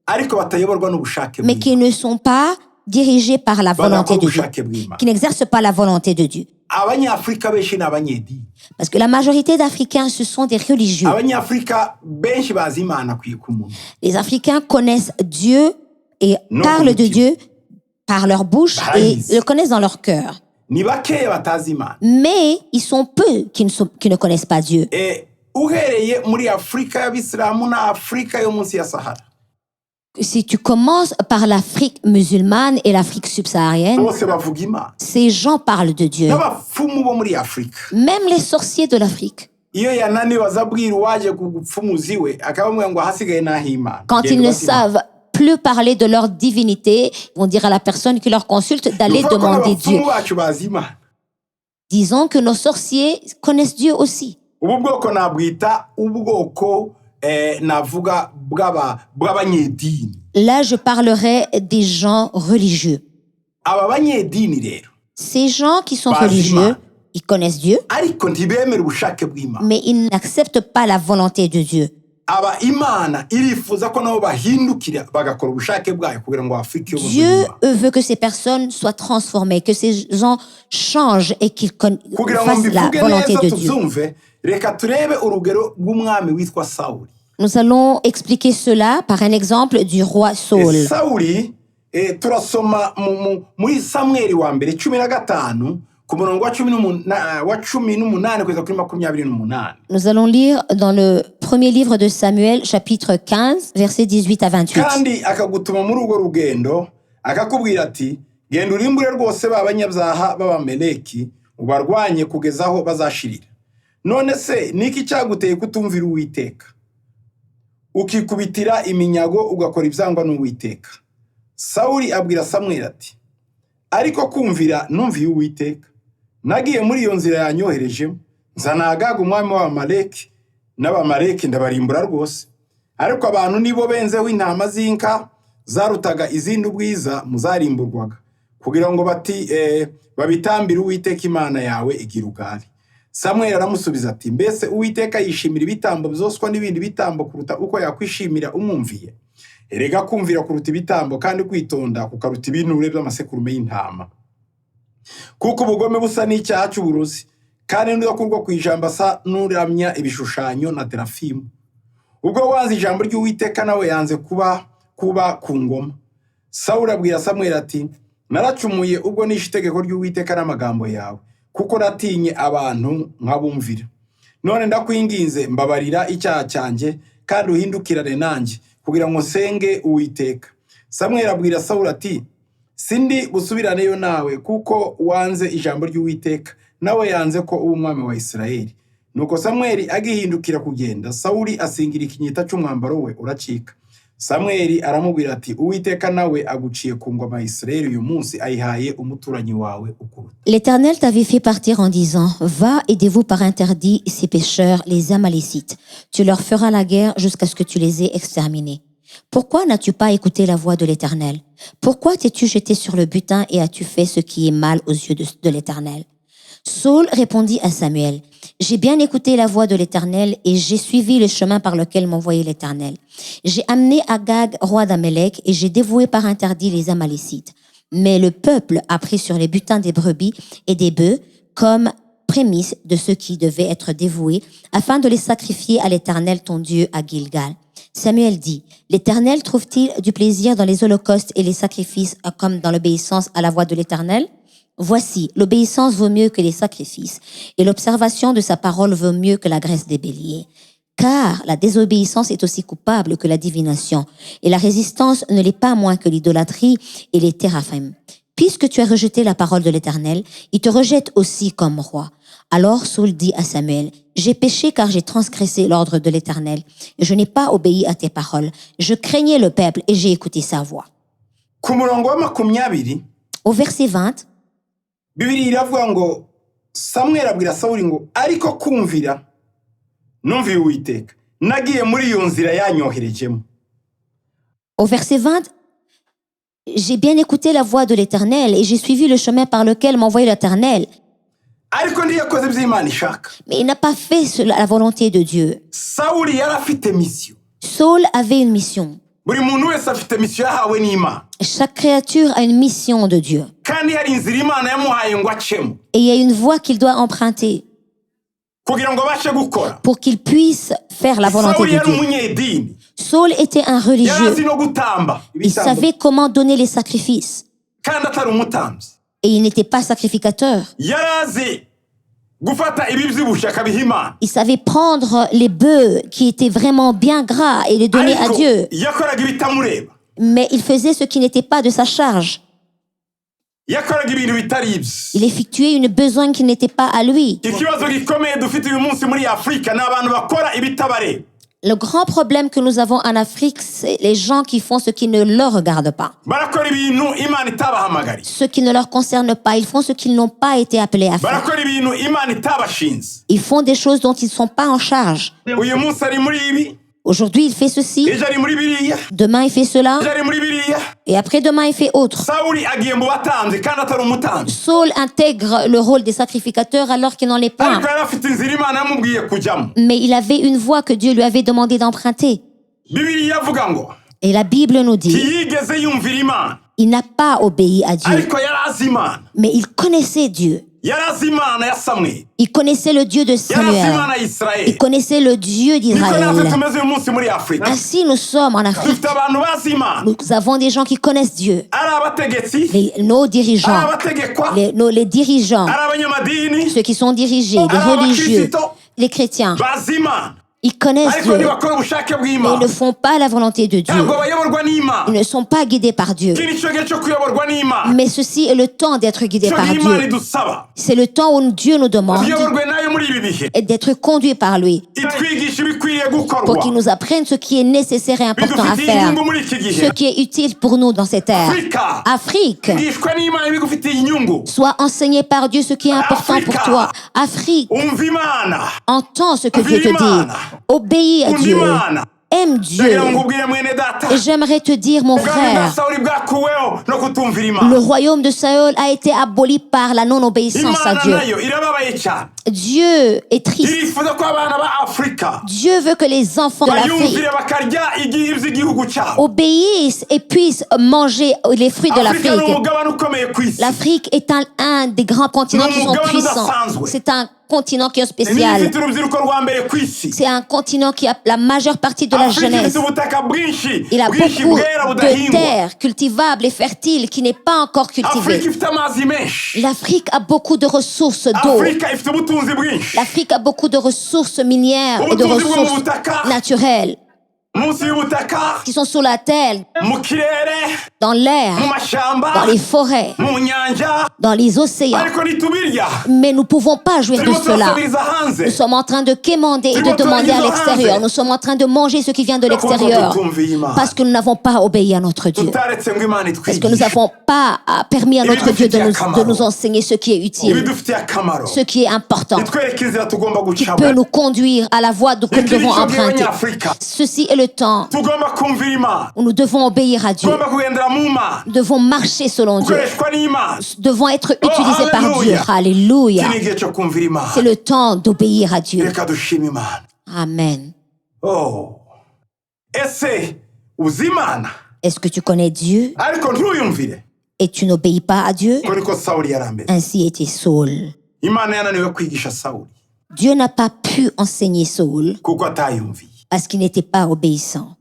ariko batayoborwa n'ubushake mais qui ne sont pas dirigés par la volonté badakora de Dieu, ubushake bw'Imana. qui n'exercent pas la volonté de Dieu. Abanyafurika benshi ni abanyedini, Parce que la majorité d'Africains, ce sont des religieux. abanyafurika benshi bazi Imana ku muntu. Les Africains connaissent Dieu et Non, parlent de politique. Dieu par leur bouche et le connaissent dans leur cœur. Ni bakeya batazi Imana. Mais ils sont peu qui ne connaissent pas Dieu. Uhereye muri Afurika y'Abisilamu na Afurika yo munsi ya Sahara, Si tu commences par l'Afrique musulmane et l'Afrique subsaharienne, bose bavuga Imana. ces gens parlent de Dieu. N'abapfumu bo muri Afurika, Même les sorciers de l'Afrique. iyo yananiwe azabwira uwaje kugupfumuza iwe akabamubwira ngo ahasigaye n'aho Imana. Quand ils ne savent plus parler de leur divinité, ils vont dire à la personne qui leur consulte d'aller demander Dieu. Abapfumu bacu bazi Imana. Disons que nos sorciers connaissent Dieu aussi. Ubu bwoko nabwita ubwoko navuga bw'abanyedini. Là, je parlerai des gens religieux. Aba banyedini rero, Ces gens qui sont Bazi religieux, Imana. ils connaissent Dieu, ariko ntibemera ubushake bw'Imana. mais ils n'acceptent pas la volonté de Dieu. aba imana irifuza ko nabo bahindukira bagakora ubushake bwayo kugira ngo Afrika Dieu veut que ces personnes soient transformées, que ces gens changent et qu'ils kugira ngo fassent la mbivuge volonté neza de Dieu. tuzumve reka turebe urugero rw'umwami witwa Sawuli. Nous allons expliquer cela par un exemple du roi Saul. Sawuli turasoma muri Samweli wa mbere 15 ku murongo wa 18 kugeza kuri 28. Nous allons lire dans le premier livre de Samuel, chapitre 15, versets 18 à 28. Kandi akagutuma muri urwo rugendo akakubwira ati genda urimbure rwose b'abanyabyaha b'Abameleki ubarwanye kugeza aho bazashirira. None se niki cyaguteye kutumvira Uwiteka ukikubitira iminyago ugakora ibyangwa n'Uwiteka? Sawuli abwira Samweli ati ariko kumvira numviye Uwiteka, nagiye muri iyo nzira yanyoherejemo, nzana Agaga umwami w'Abamaleki n'Abamaleki ndabarimbura rwose. Ariko abantu nibo benzeho intama z'inka zarutaga izindi ubwiza muzarimburwaga, kugira ngo babitambire Uwiteka Imana yawe i Gilugali. Samweli aramusubiza ati mbese Uwiteka yishimira ibitambo byoswa n'ibindi bitambo kuruta uko yakwishimira umwumviye? Erega kumvira kuruta ibitambo kandi kwitonda kukaruta ibinure by'amasekurume y'intama. Kuko ubugome busa n'icyaha cy'uburozi, kandi n'udakurwa ku ijambo asa n'uramya ibishushanyo na terafimu. Ubwo wanze ijambo ry'Uwiteka nawe yanze kuba ku ngoma. Sawuli abwira Samweli ati naracumuye ubwo nishe itegeko ry'Uwiteka n'amagambo yawe, kuko natinye abantu nkabumvira. None ndakwinginze mbabarira icyaha cyanjye kandi uhindukirane nanjye kugira ngo nsenge Uwiteka. Samweli abwira Sawuli ati sindi gusubiraneyo nawe kuko wanze ijambo ry'Uwiteka nawe yanze ko uba umwami wa Isirayeli. Nuko Samweli agihindukira kugenda, Sawuli asingira ikinyita cy'umwambaro we uracika. Samweli aramubwira ati Uwiteka nawe aguciye ku ngoma ya Isirayeli uyu munsi ayihaye umuturanyi wawe ukuruta. L'Éternel t'avait fait partir en disant, va, aidez-vous par interdit ces pécheurs, les Amalécites. Tu leur feras la guerre jusqu'à ce que tu les aies exterminés. Pourquoi n'as-tu pas écouté la voix de l'Éternel? Pourquoi t'es-tu jeté sur le butin et as-tu fait ce qui est mal aux yeux de l'Éternel? Saul répondit à Samuel, j'ai bien écouté la voix de l'Éternel et j'ai suivi le chemin par lequel m'envoyait l'Éternel. J'ai amené Agag, roi d'Amélec, et j'ai dévoué par interdit les Amalécites. Mais le peuple a pris sur les butins des brebis et des bœufs comme prémisse de ceux qui devaient être dévoués, afin de les sacrifier à l'Éternel ton Dieu à Gilgal. Samuel dit, l'Éternel trouve-t-il du plaisir dans les holocaustes et les sacrifices comme dans l'obéissance à la voix de l'Éternel? Voici, l'obéissance vaut mieux que les sacrifices, et l'observation de sa parole vaut mieux que la graisse des béliers. Car la désobéissance est aussi coupable que la divination, et la résistance ne l'est pas moins que l'idolâtrie et les téraphim. Puisque tu as rejeté la parole de l'Éternel, il te rejette aussi comme roi. Alors Saul dit à Samuel, j'ai péché car j'ai transgressé l'ordre de l'Éternel, et je n'ai pas obéi à tes paroles. Je craignais le peuple et j'ai écouté sa voix. Au verset 20, Bibiri iravuga ngo Samweli abwira Sawuli ngo ariko kumvira numviye Uwiteka nagiye muri iyo nzira yanyoherejemo. Au verset 20, j'ai bien écouté la voix de l'Éternel et j'ai suivi le chemin par lequel m'envoyait l'Éternel. Ariko ndiyakoze by'Imana ishaka. Mais il n'a pas fait la volonté de Dieu. Sawuli yarafite mission. Saul avait une mission. Buri muntu wese afite mission yahawe n'Imana. Chaque créature a une mission de Dieu. Kandi hari inzira Imana yamuhaye ngo acemo. Et il y a une voie qu'il doit emprunter kugira ngo abashe gukora. Pour qu'il puisse faire la volonté Sawuli de yari Dieu. umunyedini. Saul était un religieux. Yarazi no gutamba. Il savait comment donner les sacrifices. Kandi atari umutambyi. Et il n'était pas sacrificateur. Yarazi gufata ibibyibusha akabiha Imana. Il savait prendre les bœufs qui étaient vraiment bien gras et les donner à Dieu. Yakoraga ibitamureba. Mais il faisait ce qui n'était pas de sa charge. Yakoraga ibintu bitari ibye. Il effectuait une besogne qui n'était pas à lui. Ikibazo gikomeye dufite uyu munsi muri Afrika n'abantu bakora ibitabareba. Le grand problème que nous avons en Afrique, c'est les gens qui font ce qui ne leur regarde pas. Barakora ibintu Imana itabahamagariye. Ce qui ne leur concerne pas, ils font ce qu'ils n'ont pas été appelés à faire. Barakora ibintu Imana itabashinze. Ils font des choses dont ils ne sont pas en charge. Uyu munsi ari muri ibi. Aujourd'hui, il fait ceci. ejo ari muri biriya, Demain, il fait cela. ejo ari muri biriya. Et après-demain, il fait autre. Sawuli agiye mu batanzi kandi atari umutanzi, Saul intègre le rôle des sacrificateurs alors qu'il n'en est pas. ariko yari afite inzira Imana yamubwiye kujyamo. Mais il avait une voie que Dieu lui avait demandé d'emprunter. Bibiliya avuga ngo Et la Bible nous dit, ntiyigeze yumvira Imana, il n'a pas obéi à Dieu. ariko yari azi Imana. Mais il connaissait Dieu. Yari azi Imana ya Samweli, Il connaissait le Dieu de yari azi Samuel. Imana ya Il Isirayeli. connaissait le Dieu Niko natwe d'Israël. tumeze uyu munsi muri Afurika. Ainsi, nous sommes en Afrique. Dufite abantu bazi Imana, Nous avons des gens qui connaissent Dieu. ari abategetsi, Nos ari dirigeants, abategekwa, les dirigeants, ari abanyamadini, ceux qui sont dirigés, les religieux, les chrétiens, bazi Imana, ils connaissent ariko Dieu, ntibakora ubushake mais ils bw'Imana. ne font pas la volonté de Dieu. Ntabwo bayoborwa Ils n'Imana. ne sont pas guidés par Dieu. Iki ni cyo gihe cyo kuyoborwa n'Imana. Mais ceci est le temps d'être guidé Cyo par gihe Imana Dieu. idusaba C'est le temps où Dieu nous demande tuyoborwe nayo muri ibi bihe, d'être conduits par lui itwigisha ibikwiriye pour gukorwa, qu'il nous apprenne ce qui est nécessaire et important à bidufitiye faire, inyungu muri iki gihe. ce qui est utile pour nous dans cette ère. Afurika Afrique, igishwa n'Imana ibigufitiye inyungu. sois enseigné par Dieu ce qui est important pour toi. Afrique, Umva Imana, entends ce que Dieu te dit. Obéis à umva Dieu. Imana. Aime Dieu. Ndagira ngo nkubwire mwene data, Et j'aimerais te dire, mon ubwami bwa frère, Sawuli bwakuweho no kutumvira le Imana. royaume de Saül a été aboli par la non-obéissance à Imana Dieu. nayo irababaye cyane, Dieu est triste. irifuza ko abana ba Afurika Dieu veut que les enfants de l'Afrique bayumvire bakarya iby'igihugu cyabo. obéissent et puissent manger les fruits de Afurika ni l'Afrique. umugabane ukomeye ku isi. L'Afrique est un des grands continents qui sont puissants. C'est un continent qui est Niyo spécial. ifite urubyiruko rwa mbere ku isi. C'est un continent qui a la majeure partie de la Afurika jeunesse. ifite ubutaka bwinshi, Il a bwinshi beaucoup bwera de budahingwa. terres cultivables et fertiles qui n'est pas encore Afurika cultivée. ifite amazi menshi. L'Afrique a beaucoup de ressources d'eau. Afurika ifite ubutunzi bwinshi. L'Afrique a beaucoup de ressources minières et de Ubutunzi bwo mu ressources butaka, naturelles munsi y'ubutaka, qui sont sur la terre, mu kirere, dans mu l'air, mashyamba, dans les forêts, mu nyanja, dans les océans. ariko ntitubirya. Mais nous ne pouvons pas jouir de Turimo cela. turasabiriza hanze. Nous sommes en train de quémander et de demander à l'extérieur. Nous sommes en train de manger ce qui vient de l'extérieur parce que nous n'avons pas obéi à notre Dieu. tutaretse ngo Imana Parce que nous itwigishe n'avons pas permis à notre Dieu de nous enseigner ce qui est utile, ibidufitiye akamaro, ce qui est important, itwereke inzira tugomba qui gucamo. peut nous conduire à la voie que nous Iki ni devons cyo gihe emprunter. Abanyafurika Ceci est le temps tugomba kumvira Imana, où nous devons obéir à Dieu. tugomba kugendera mu Mana, Nous devons marcher selon Dieu. gukoreshwa n'Imana. Nous devons être utilisés par hallelujah. Dieu. Alléluia. Iki ni igihe cyo kumvira Imana. C'est le temps d'obéir à Dieu. Reka dushime Imana. Amen. Oh, ese uzi Imana Est-ce que tu connais Dieu ariko ntuyumvire? et tu n'obéis pas à Dieu? Uko niko Sawuli yari ameze. Ainsi était Saul. Imana yananiwe kwigisha Sawuli Dieu n'a pas pu enseigner Saul kuko atayumviye, parce qu'il n'était pas obéissant.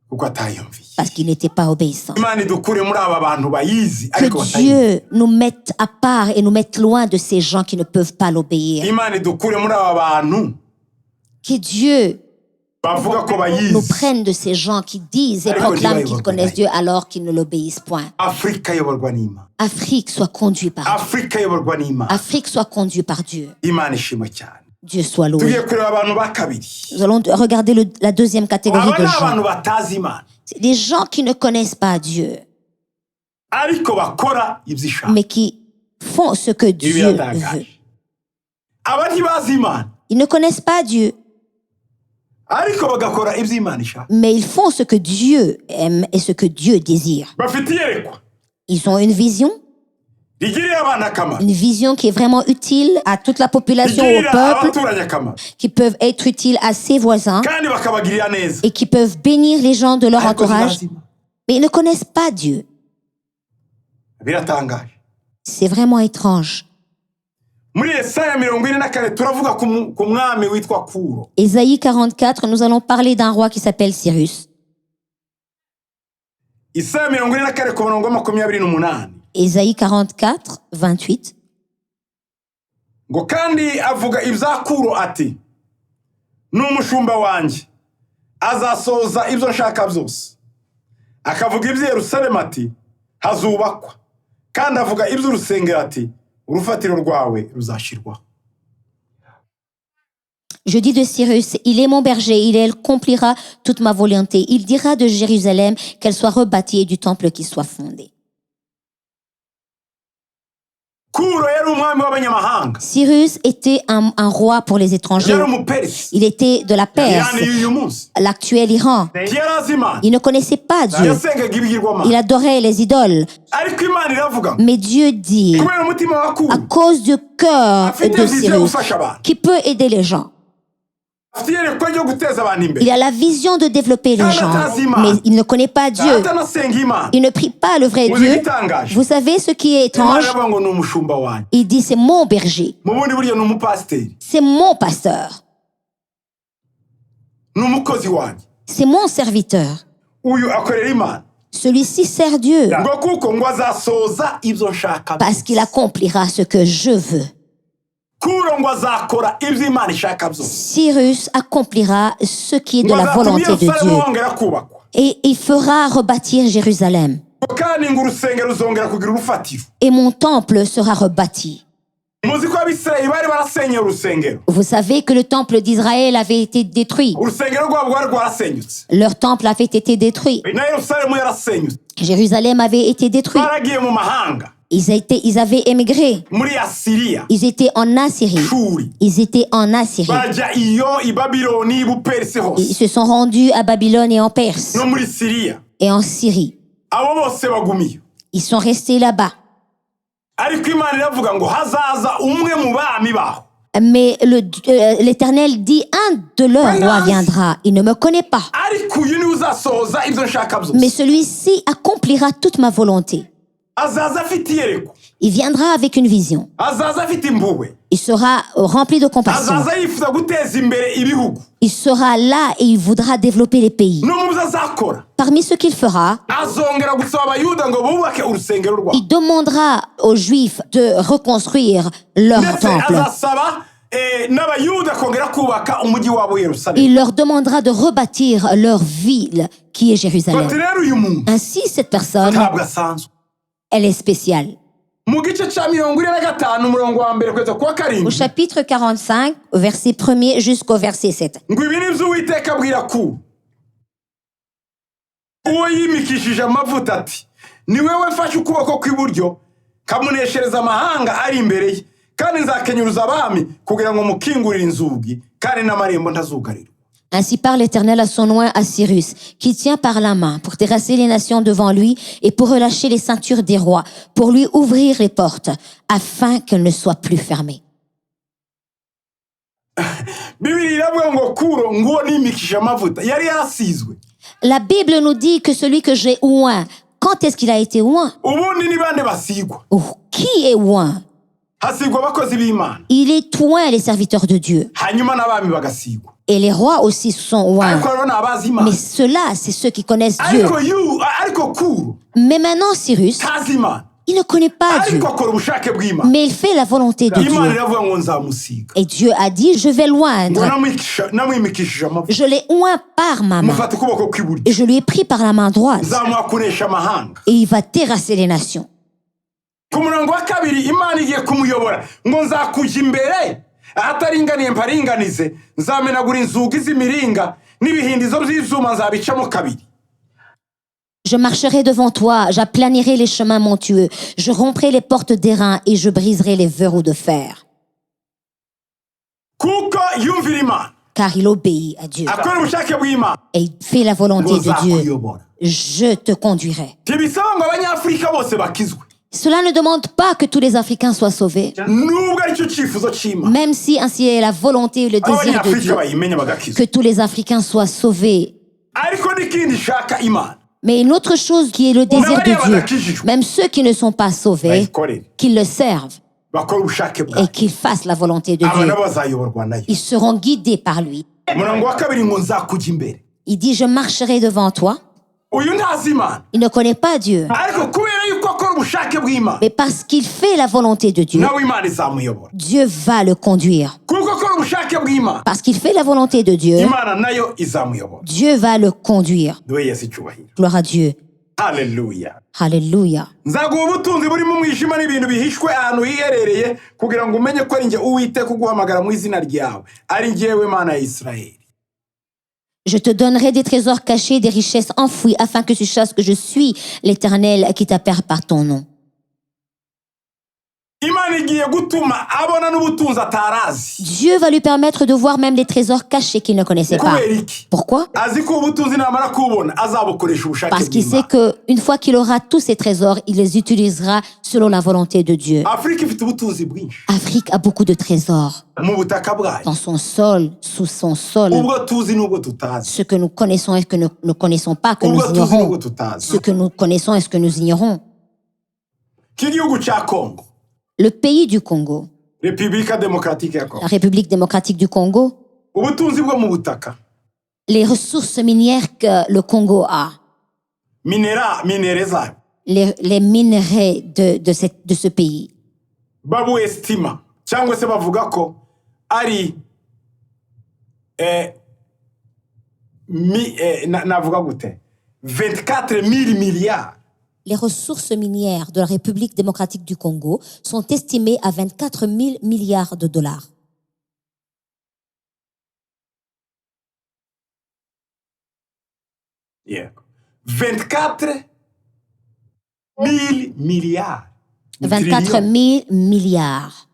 kuko atayumviye. Parce qu'il n'était pas obéissant. Imana idukure muri aba bantu bayizi ariko Que batayumviye. Dieu nous mette à part et nous mette loin de ces gens qui ne peuvent pas l'obéir. Imana idukure muri aba bantu Que Dieu bavuga ko nous bayizi. prenne de ces gens qui disent et proclament qu'ils connaissent Dieu alors qu'ils ne l'obéissent point. Afurika ayoborwa n'Imana. Afrique soit conduit par Dieu. Afurika ayoborwa n'Imana. Afrique soit conduit par Dieu. Imana ishimwe cyane. Dieu soit loué. Tugiye kureba abantu ba kabiri. Nous allons regarder la deuxième catégorie Aba de ni gens. abantu batazi Imana C'est des gens qui ne connaissent pas Dieu, ariko bakora ibyo ishaka. mais qui font ce que Ibi Dieu veut. biratangaje. Aba ntibazi Imana Ils ne connaissent pas Dieu, ariko bagakora ibyo Imana ishaka. mais ils font ce que Dieu aime et ce que Dieu désire. Bafite iyerekwa Ils ont une vision rigirira abana akamaro, qui est vraiment utile à toute la population, au rigirira peuple, abaturanyi akamaro, qui peuvent être utiles à ses voisins kandi bakabagirira neza. et qui peuvent bénir les gens de leur Ariko entourage, ntibazi Imana. mais ils ne connaissent pas Dieu. Biratangaje. C'est vraiment étrange. Muri Yesaya 44 turavuga ku mwami witwa Kuro. Ésaïe 44, nous allons parler d'un roi qui s'appelle Cyrus. Yesaya 44 ku murongo wa 28. Ésaïe 44, 28. Ngo kandi avuga ibya Kuro ati n'umushumba wanjye azasoza ibyo nshaka byose. Akavuga ibyo Yerusalemu ati hazubakwa, kandi avuga ibyo urusengero ati urufatiro rwawe ruzashirwaho. Je dis de Cyrus, il est mon berger, il accomplira toute ma volonté. Il dira de Jérusalem qu'elle soit rebâtie et du temple qu'il soit fondé. Kuro yari umwami w'abanyamahanga. Cyrus était un roi pour les étrangers. Yari umuperisi. Il était de la Perse, Yani y'uyu munsi. l'actuel Iran. Yari azi Imana. Il ne connaissait pas Dieu. Yasengaga ibigirwamana. Il adorait les idoles. Ariko Imana iravuga ngo Mais Dieu dit, kubera umutima wa Kuro à cause du cœur afite de vision yo Cyrus, gufasha abantu. qui peut aider les gens. Afite iyerekwa ryo guteza abantu Il imbere. a la vision de développer les gens, mais il ne connaît pas Dieu. Atanasenga Imana. Il ne prie pas le vrai Uzi Dieu. igitangaje. Vous savez ce qui est Imana étrange? iravuga ngo ni umushumba wanjye. Il dit, c'est mon berger, Mu bundi buryo ni umupasiteri. c'est mon pasteur, Ni umukozi wanjye. c'est mon serviteur. Uyu akorera Imana. Celui-ci sert Dieu Ngo kuko ngo azasohoza ibyo nshaka. parce qu'il accomplira ce que je veux. Kuro ngo azakora ibyo Imana ishaka byose. Cyrus accomplira ce qui est de Ngo la azatuma volonté de Yerusalemu Dieu. hongera kubakwa. Et il fera rebâtir Jérusalem. Kandi ngo urusengero ruzongera kugira urufatiro. Et mon temple sera rebâti. Muzi ko Abisirayeli bari barasenyeye urusengero. Vous savez que le temple d'Israël avait été détruit. Urusengero rwabo rwari rwarasenyutse. Leur temple avait été détruit. Na Yerusalemu yarasenyutse. Jérusalem avait été détruit. Baragiye mu mahanga. Ils avaient émigré. Muri Asiriya. Ils étaient en Assyrie. Shuri. Ils étaient en Assyrie. Bajya iyo i Babiloni i Buperisi Ils hose. se sont rendus à Babylone et en Perse No muri Siriya. et en Syrie. Abo bose bagumiye. Ils sont restés là-bas. Ariko Imana iravuga ngo hazaza umwe mu bami baho. Mais l'Éternel dit, un de leurs rois viendra. Il ne me connaît pas. Ariko uyu niwe uzasohoza ibyo nshaka byose. Mais celui-ci accomplira toute ma volonté. Azaza afite iyerekwa. Il viendra avec une vision. Azaza afite impuhwe. Il sera rempli de compassion. Azaza yifuza guteza imbere ibihugu. Il sera là et il voudra développer les pays. No mu byo azakora. Parmi ce qu'il fera, Azongera gusaba abayuda ngo bubake urusengero rwabo. il demandera aux Juifs de reconstruire leur Ndetse temple. azasaba n'abayuda kongera kubaka umujyi wabo Yerusalemu. Il leur demandera de rebâtir leur ville qui est Jérusalem. Bati rero uyu muntu Ainsi, cette personne, ntabwo asanzwe. elle est spéciale. Mu gice cya 45 umurongo wa mbere kugeza ku wa Au karindwi chapitre 45, au verset 1er jusqu'au verset 7. ngo ibi ni byo Uwiteka abwira Kuro uwo yimikishije amavuta ati ni wewe mfashe ukuboko kw'iburyo kamuneshereza amahanga ari imbere ye kandi nzakenyuruza abami kugira ngo mukingurire inzugi kandi n'amarembo ntazugarirwa. Ainsi parle l'Éternel à son oint à Cyrus, qui tient par la main pour terrasser les nations devant lui et pour relâcher les ceintures des rois, pour lui ouvrir les portes, afin qu'elles ne soient plus fermées. Bibiri iravuga ngo Kuro nguwo nimikishije amavuta yari yarasizwe. La Bible nous dit que celui que j'ai oint, quand est-ce qu'il a été oint? Ubundi ni bande basigwa? Qui est oint? Hasigwa abakozi b'Imana. Il est oint les serviteurs de Dieu. Hanyuma n'abami bagasigwa. Et les rois aussi sont oints. Ariko rero n'abazi Imana. Mais ceux-là, c'est ceux qui connaissent Dieu. Ariko Kuro Mais maintenant, Cyrus, tazi Imana. il ne connaît pas Dieu. Ariko akora ubushake bw'Imana. Mais il fait la volonté de Imana Dieu. iravuga ngo nzamusiga. Et Dieu a dit, je vais Ngo l'oindre. namwimikishije amavuta. Je l'ai oint par ma main. Mufata ukuboko kw'iburyo. Et je lui ai pris par la main droite. Nzamuha kunesha amahanga. Et il va terrasser les nations. Ku murongo wa kabiri Imana igiye kumuyobora ngo nzakujya imbere ahataringaniye mparinganize nzamenagura inzugi z'imiringa n'ibihindizo by'ivyuma nzabicamo kabiri. Je marcherai devant toi, j'aplanirai les chemins montueux, je romprai les portes d'airain et je briserai les verrous de fer. Kuko yumvira Imana. Car il obéit à Dieu. Akora ubushake bw'Imana. Et il fait la volonté Ngo de Dieu. nzakuyobora. Je te conduirai. Ntibisaba ngo Abanyafurika bose bakizwe. Cela ne demande pas que tous les Africains soient sauvés. Nubwo aricyo cyifuzo cy'Imana. Même si ainsi est la volonté et le désir de Abanyafurika Dieu, bayimenye bagakizwa. que tous les Africains soient sauvés. Ariko n'ikindi ishaka Imana. Mais une autre chose qui est le désir de Dieu, même ceux qui ne sont pas sauvés, Bayikorere. qu'ils le servent Bakora ubushake et bwayo. qu'ils fassent la volonté de Aba Dieu. nabo bazayoborwa nayo. Ils seront guidés par lui. Umurongo wa kabiri ngo nzakujya imbere. Il dit, je marcherai devant toi. Uyu ntazi Imana. Il ne connaît pas Dieu. Ariko kubera yuko akora ubushake bw'Imana. Mais parce qu'il fait la volonté de Dieu, Nawe Imana izamuyobora. Dieu va le conduire. Kuko akora ubushake bw'Imana. Parce qu'il fait la volonté de Dieu, Imana nayo izamuyobora. Dieu va le conduire. Duhe Yesu icyubahiro. Gloire à Dieu. Haleluya. Alléluia. Nzaguha ubutunzi burimo umwijima n'ibintu bihishwe ahantu hiherereye kugira ngo umenye ko ari njye Uwiteka uguhamagara mu izina ryawe. Ari njyewe Mana ya Isirayeli. Je te donnerai des trésors cachés, des richesses enfouies, afin que tu saches que je suis l'Éternel qui t'appelle par ton nom. Imana igiye gutuma abona n'ubutunzi atarazi. Dieu va lui permettre de voir même des trésors cachés qu'il ne connaissait pas. Kubera iki? Pourquoi? Azi ko ubutunzi namara kubona azabukoresha ubushake Parce qu'il sait bw'Imana. qu'une fois qu'il aura tous ces trésors, il les utilisera selon la volonté de Dieu. Afrika ifite ubutunzi bwinshi Afrique a beaucoup de trésors mu butaka bwayo. dans son sol, sous son sol. Ubwo tuzi n'ubwo tutazi. Ce que nous connaissons et ce que nous ne connaissons pas, que nous Ubwo tuzi n'ubwo ignorons. tutazi. Ce que nous connaissons et ce que nous ignorons. K'igihugu cya Congo, Le pays du Congo, Repubulika Demokaratike ya Congo, la République démocratique du Congo, ubutunzi bwo mu butaka, les ressources minières que le Congo a, minere zayo les minerais de ce pays, babuestima cyangwa se bavuga ko ari navuga gute 24 000 milliards. les ressources minières de la République démocratique du Congo sont estimées à 24 000 milliards de dollars. Yeah. 24 000 milliards. 24 000 milliards.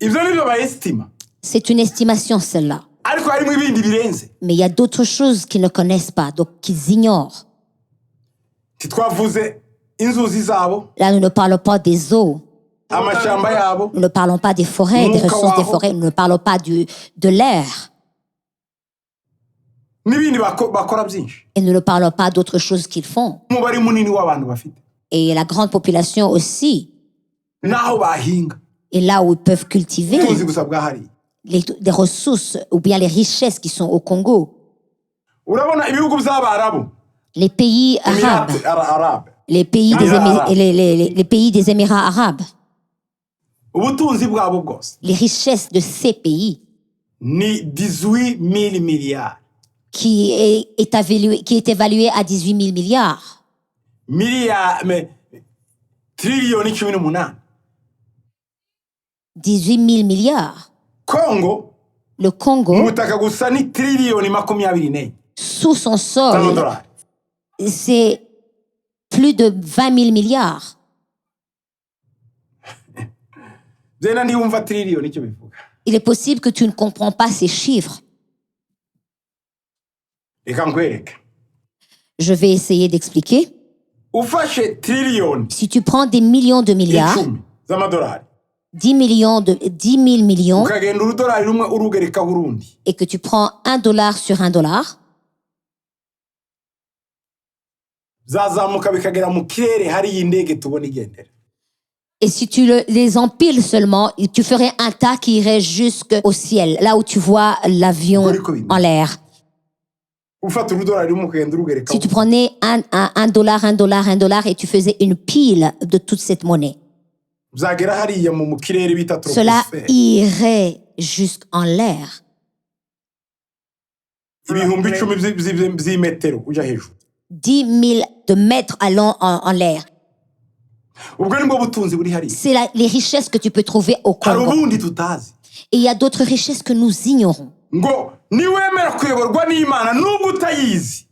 Ibyo nibyo baestima. C'est une estimation, celle-là. Ariko harimo ibindi birenze. Mais il y a d'autres choses qu'ils ne connaissent pas, donc qu'ils ignorent. Titwavuze inzuzi zabo, Là, nous ne parlons pas des eaux. amashamba yabo, Nous ne parlons pas des forêts, des ressources des forêts. Nous ne parlons pas de l'air. n'ibindi bakora byinshi. Et nous ne parlons pas d'autres choses qu'ils font. Umubare munini w'abantu bafite. Et la grande population aussi. Naho bahinga. Et là où ils peuvent cultiver Ubutunzi gusa bwahari. des ressources ou bien les richesses qui sont au Congo. Urabona ibihugu by'Abarabu, Les pays arabes. Arabe. Les pays les pays des Émirats arabes. Ubutunzi bwabo bwose Les richesses de ces pays ni 18 000 milliards. qui est évalué à 18 000 milliards. Trillioni 18. 18 000 milliards. Congo, Le Congo, ubutaka gusa ni trillioni 24. sous son sol, $. c'est plus de 20 000 milliards. Zena ndiwumva trillioni icyo bivuga. Il est possible que tu ne comprends pas ces chiffres. Reka nkwereke. Je vais essayer d'expliquer. Ufashe trillioni Si tu prends des millions de milliards, 10 z'amadolari, 10 000 millions, ukagenda urudolari rumwe urugerekaho urundi, et que tu prends $1 sur $1, zazamuka bikagera mu kirere hariya indege tubona igendera. et si tu les empiles seulement, tu ferais un tas qui irait jusqu'au ciel, là où tu vois l'avion en l'air. Ufata urudolari rumwe ukagenda urugerekaho. Si tu prenais $1 et tu faisais une pile de toute cette monnaie, Zagera hariya mu kirere bita cela troposphère. irait jusqu'en l'air. Ibihumbi 10 by'imetero uja hejuru. 10 000 de mètres allant en l'air. Ubwo nibwo butunzi buri hariya. C'est les richesses que tu peux trouver au Hari Congo. ubundi tutazi. Et il y a d'autres richesses que nous ignorons. Ngo niwemera kuyoborwa n'Imana nubwo utayizi,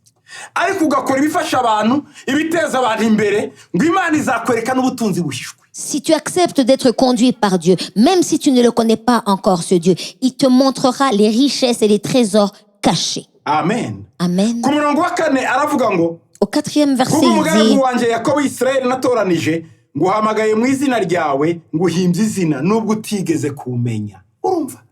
ariko ugakora ibifasha abantu, ibiteza abantu imbere, ngo Imana izakwereka n'ubutunzi buhishwe. Si tu acceptes d'être conduit par Dieu, même si tu ne le connais pas encore, ce Dieu, il te montrera les richesses et les trésors cachés. Amen. Amen. Ku murongo wa 4 aravuga ngo Au 4e verset, kuko il umugaragu dit, wanjye Yakobo Israeli natoranije nguhamagaye mu izina ryawe nguhimbye izina nubwo utigeze kumenya. Urumva?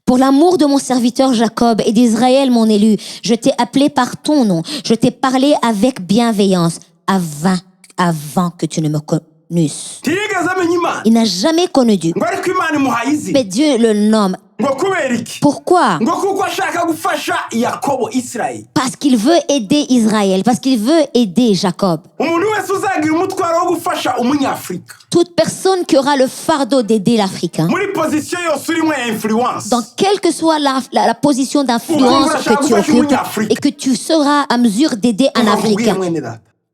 pour l'amour de mon serviteur Jacob et d'Israël, mon élu, je t'ai appelé par ton nom. Je t'ai parlé avec bienveillance avant que tu ne me connusses. Tigeze amenya Imana. Il n'a jamais connu Dieu. Ngo ariko Imana imuhaye izina. Mais Dieu le nomme. Ngo kubera iki? Pourquoi? Ngo kuko ashaka gufasha Yakobo Israeli. Parce qu'il veut aider Israël, parce qu'il veut aider Jacob. Umuntu wese uzagira umutwaro wo gufasha umunyafrika. Toute personne qui aura le fardeau d'aider l'Africain, Muri position yose urimo ya influence. dans quelle que soit la position d'influence que tu occupes, et que tu seras à mesure d'aider un Africain,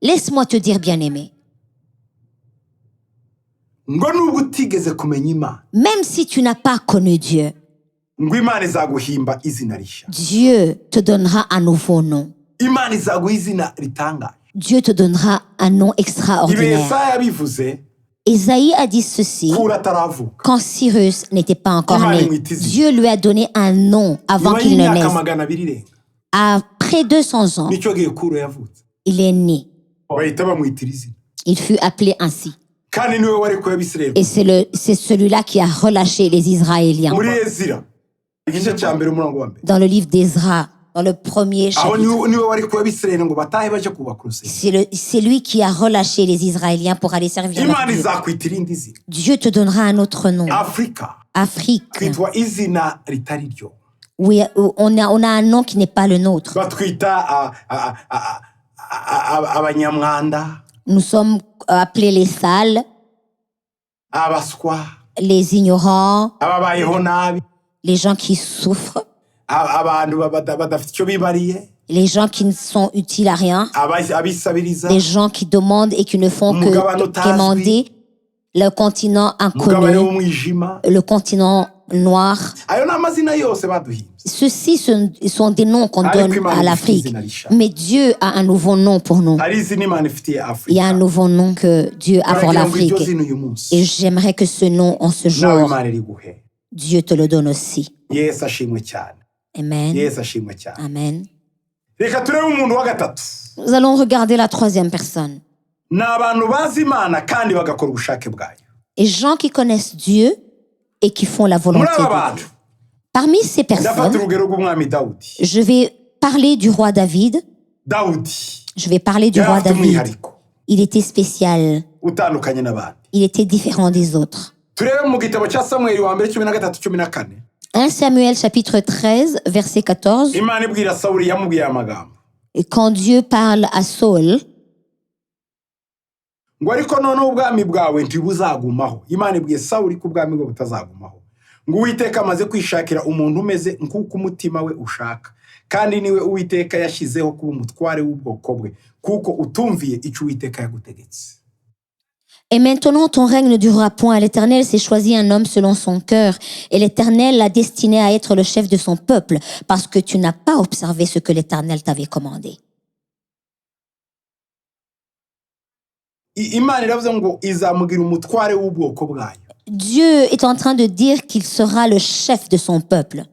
laisse-moi te dire, bien-aimé, ngo nubwo utigeze kumenya Imana, même si tu n'as pas connu Dieu, ngo Imana izaguhimba izina rishya. Dieu te donnera un nouveau nom. Imana izaguha izina ritangaje. Dieu te donnera un nom ibi extraordinaire. Yesaya yabivuze Ésaïe a dit ceci kura ataravuka quand Cyrus n'était pas encore Imana né. imwita izina. Dieu lui a donné un nom avant nyuma qu'il ne y'imyaka naisse. 200 irenga Après 200 ans, nicyo gihe kuro yavutse il est né. bahita bamwitira izina Il fut appelé ainsi. kandi niwe wari kuba Abisirayeli Et c'est celui-là qui a relâché les Israéliens. muri Ezira igice cya mbere umurongo wa mbere Dans le livre d'Ezra, dans le premier aho chapitre. niwe wari kuba Abisirayeli ngo batahe baje kubaka urusengero C'est lui qui a relâché les Israéliens pour aller servir leur Imana Dieu. izakwita irindi zina Dieu te donnera un autre nom. Afurika Afrique. twitwa izina ritari ryo Oui, on a un nom qui n'est pas le nôtre. batwita abanyamwanda Nous sommes appelés les sales, abaswa les ignorants, ababayeho nabi les gens qui souffrent, abantu badafite icyo bibariye les gens qui ne sont utiles à rien, abisabiriza les gens qui demandent et qui ne font Umugabane que utazwi. demander, le continent umugabane inconnu, w'umwijima le continent noir. ayo ni amazina yose baduhimbye Ceux-ci sont des noms qu'on Ariko donne Imana à ifite l'Afrique. izina rishya. Mais Dieu a un nouveau nom pour nous. hari izina Imana ifitiye Il y a Afurika un nouveau nom que Dieu a pour Turagira ngo iryo l'Afrique. zina uyu munsi Et j'aimerais que ce nom, en ce nawe jour, Imana riguhe Dieu te le donne aussi. Yesu ashimwe cyane Amen. Yesu ashimwe cyane Amen. reka turebe umuntu wa gatatu Nous allons regarder la troisième personne. ni abantu bazi Imana kandi bagakora ubushake bwayo Et gens qui connaissent Dieu et qui font la muri volonté aba de bantu Dieu. Parmi ces ndafata personnes, urugero rw'umwami Dawudi je vais parler du roi David. Dawudi Je vais parler du yari roi afite David. umwihariko Il était spécial. utandukanye n'abandi Il était différent des autres. turebe mu gitabo cya Samweli wa mbere 13-14 1 Samuel chapitre 13, verset 14. Imana ibwira Sawuli yamubwiye amagambo Et quand Dieu parle à Saul, ngo ariko noneho ubwami bwawe ntibuzagumaho Imana ibwiye Sawuli ko ubwami bwe butazagumaho ngo Uwiteka amaze kwishakira umuntu umeze nk'uko umutima we ushaka kandi niwe Uwiteka yashyizeho kuba umutware w'ubwoko bwe kuko utumviye icyo Uwiteka yagutegetse. et maintenant ton règne ne durera point. L'Éternel s'est choisi un homme selon son cœur, et l'Éternel l'a destiné à être le chef de son peuple, parce que tu n'as pas observé ce que l'Éternel t'avait commandé. Imana iravuze ngo izamugira umutware w'ubwoko bwayo. Dieu est en train de dire qu'il sera le chef de son peuple.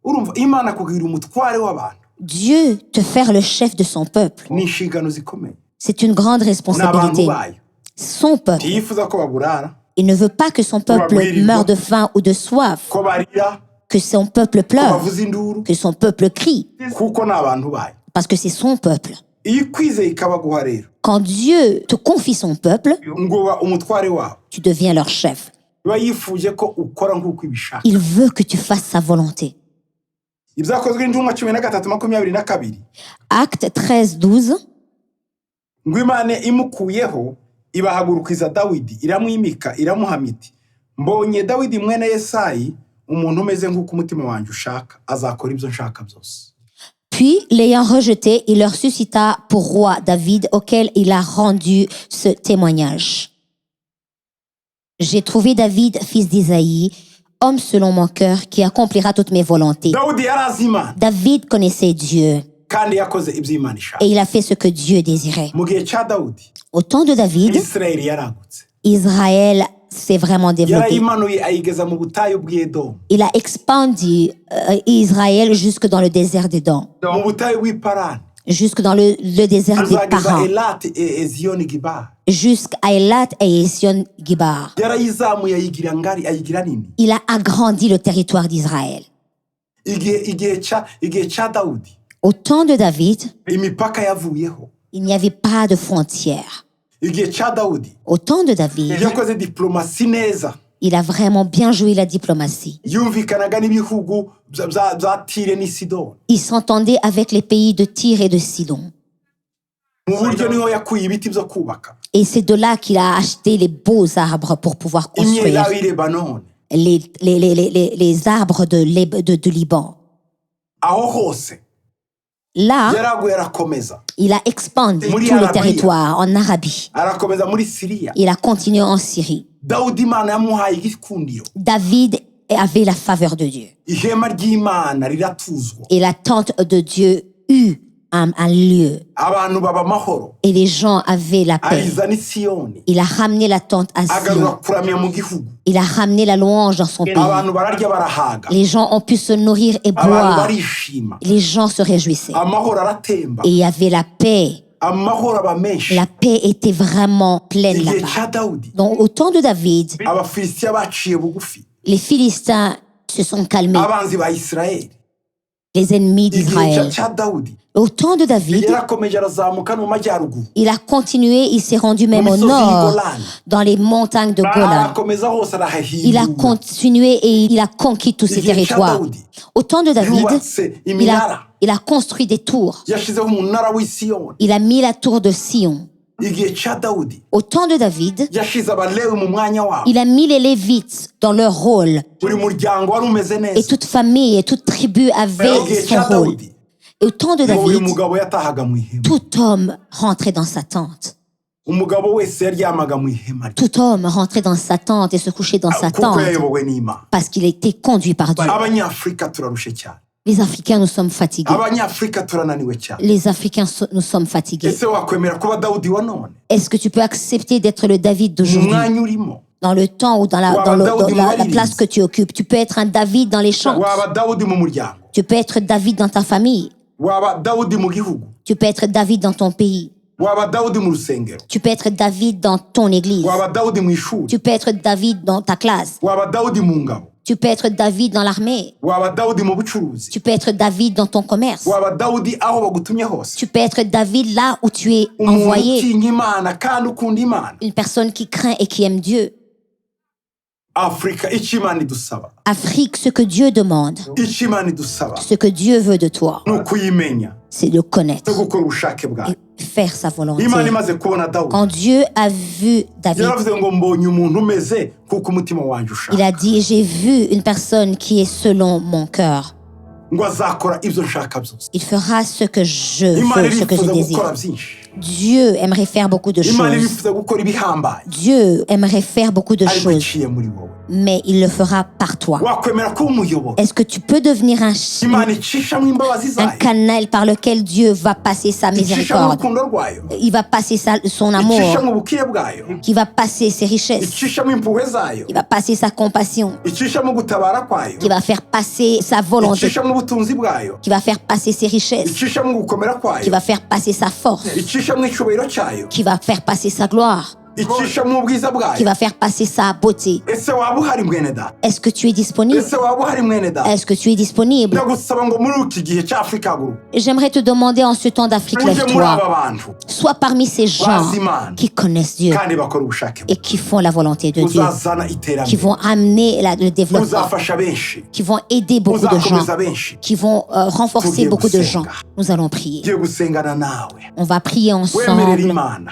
Urumva Imana kugira umutware w'abantu Dieu te faire le chef de son peuple, ni inshingano zikomeye. c'est une grande N'abantu responsabilité. bayo Son peuple, ntiyifuza ko baburara il ne veut pas que son peuple meure de faim ou de soif, ko barira que son peuple ko pleure, bavuza induru que son peuple crie, kuko ni abantu bayo. parce que c'est son peuple. Iyo ikwizeye ikabaguha rero Quand Dieu te confie son peuple, ngo uba umutware wabo tu deviens leur chef. biba yifuje ko ukora nk'uko ibishaka. Il veut que tu fasses sa volonté. Ibyakozwe n'intumwa 13-22 Acte 13, 12. ngo Imana imukuyeho ibahagurukiza Dawidi iramwimika iramuhamya iti mbonye Dawidi mwene Yesayi umuntu umeze nk'uko umutima wanjye ushaka azakora ibyo nshaka byose. Puis, l'ayant rejeté, il leur suscita pour roi David, auquel il a rendu ce témoignage. J'ai trouvé David, fils d'Isaïe, homme selon mon cœur, qui accomplira toutes mes volontés. Dawudi yari azi Imana David connaissait Dieu kandi yakoze ibyo Imana ishaka. et il a fait ce que Dieu désirait. Mu gihe cya Dawudi Au temps de David, Isirayeli yaragutse Israël s'est vraiment développé. yarayimanuye ayigeza mu butayu bw'Edomu Il a expandi Israël jusque dans le désert d'Édom, mu butayu bw'Iparani jusque dans le désert des azageza Parans, Elati Eziyoni Gibar jusqu'à Eilat et Esion Gibar. yarayizamuye ayigira ngari ayigira nini. Il a agrandi le territoire d'Israël. igihe cya Dawudi Au temps de David, imipaka yavuyeho. il n'y avait pas de frontières. Igihe cya Dawudi Au temps de David, yakoze diplomasi neza il a vraiment bien joué la diplomatie. yumvikanaga n'ibihugu bya Tire n'i Sidoni Il s'entendait avec les pays de Tyr et de Sidon. mu buryo niho yakuye ibiti byo kubaka Et c'est de là qu'il a acheté les beaux arbres pour pouvoir construire. imyela w'i Lebanon Les arbres de Liban. aho hose Là, yaraguye arakomeza il a expandi Muri tout le Arabie. territoire en Arabie. arakomeza muri Siriya. Il a continué en Syrie. Dawudi Imana yamuhaye igikundiro David avait la faveur de Dieu. ihema ry'Imana riratuzwa Et la tente de Dieu eut un lieu. abantu baba amahoro Et les gens avaient la paix. ayizana i Siyoni Il a ramené la tente à agarura Sion. kuramya mu gihugu Il a ramené la louange dans son pays. abantu bararya barahaga Les gens ont pu se nourrir et abantu boire. barishima Les gens se réjouissaient. amahoro aratemba Et il y avait la paix. amahoro aba menshi La paix était vraiment pleine igihe là-bas. cya Dawudi Donc, au temps de David, abafilisitiya baciye bugufi les Philistins se sont calmés, abanzi ba Isirayeli les ennemis igihe d'Israël. cya Dawudi Au temps de David, yarakomeje arazamuka no mu majyaruguru il a continué, il s'est rendu même au mu misozi y'i nord, Golani dans les montagnes de Golan. arakomeza hose Il a arahahindura continué et il a conquis tous ces igihe cya territoires. Dawudi Au temps de David, yubatse il iminara a construit des tours. yashyizeho umunara w'i Siyoni Il a mis la tour de Sion. igihe cya Dawudi Au temps de David, yashyize abalewi mu mwanya wabo il a mis les Lévites dans leur rôle. buri muryango wari umeze Et neza toute famille et toute tribu avait igihe son cya rôle. Dawudi Et au temps de ngo uyu David, mugabo yatahaga mu ihema tout homme rentrait dans sa tente. umugabo wese yaryamaga mu ihema rye Tout homme rentrait dans sa tente et se couchait dans sa kuko tente yayobowe n'Imana parce qu'il était conduit par Dieu. abanyafurika turarushe cyane Les Africains, nous sommes fatigués. abanyafurika turananiwe cyane Les Africains, nous sommes fatigués. ese wakwemera kuba Dawudi wa none Est-ce que tu peux accepter d'être le David mu d'aujourd'hui? mwanya urimo Dans le temps ou dans la place que tu occupes. Tu peux être un David dans les champs. waba Dawudi mu muryango Tu peux être David dans ta famille. waba Dawudi mu gihugu Tu peux être David dans ton pays. waba Dawudi mu rusengero Tu peux être David dans ton église. waba Dawudi mu ishuri Tu peux être David dans ta classe. waba Dawudi mu ngabo Tu peux être David dans l'armée. waba Dawudi mu bucuruzi Tu peux être David dans ton commerce. waba Dawudi aho bagutumye hose Tu peux être David là où tu es umuntu envoyé. utinya Imana kandi ukunda Imana Une personne qui craint et qui aime Dieu. Afurika icyo Imana idusaba Afrique, ce que Dieu demande, icyo Imana idusaba ce que Dieu veut de toi, ni ukuyimenya c'est de connaître no gukora ubushake bwayo et faire sa volonté. Imana imaze kubona Dawudi Quand Dieu a vu David, yaravuze ngo mbonye umuntu umeze kuko umutima wanjye il ushaka a dit, j'ai vu une personne qui est selon mon cœur. ngo azakora ibyo nshaka byose Il fera ce que je Imana veux, ce que je irifuza gukora désire. byinshi Dieu aimerait faire beaucoup de Imana choses. irifuza gukora ibihambaye Dieu aimerait faire beaucoup de ariko choses, iciye muri wowe mais il le fera par toi. wakwemera kuba umuyoboro Est-ce que tu peux devenir Imana icishamo imbabazi un zayo canal par lequel Dieu va passer sa icishamo miséricorde? urukundo rwayo Il va passer son amour, icishamo ubukire bwayo qui va passer ses richesses, icishamo impuhwe zayo qui va passer sa compassion, icishamo gutabara kwayo qui va faire passer sa volonté, icishamo ubutunzi bwayo qui va faire passer ses richesses, icishamo gukomera qui kwayo va faire passer sa force, icishamo icyubahiro cyayo qui va faire passer sa gloire, icishamo ubwiza qui bwayo va faire passer sa beauté. ese waba uhari mwene data Est-ce que tu es disponible? ese waba uhari mwene data Est-ce que tu es disponible? ndagusaba ngo muri iki gihe cya Afurika guru J'aimerais te demander en ce temps d'Afrique, uje muri lève-toi. aba bantu Sois parmi ces gens bazi Imana qui connaissent Dieu kandi bakora ubushake et qui font la volonté de Dieu, uzazana qui iterambere vont amener le développement, uzafasha benshi qui vont aider beaucoup de gens, uzakomeza benshi qui vont renforcer Tugiye beaucoup de gusenga. gens. Nous allons prier. ugiye gusengana nawe On va prier wemerera ensemble. Imana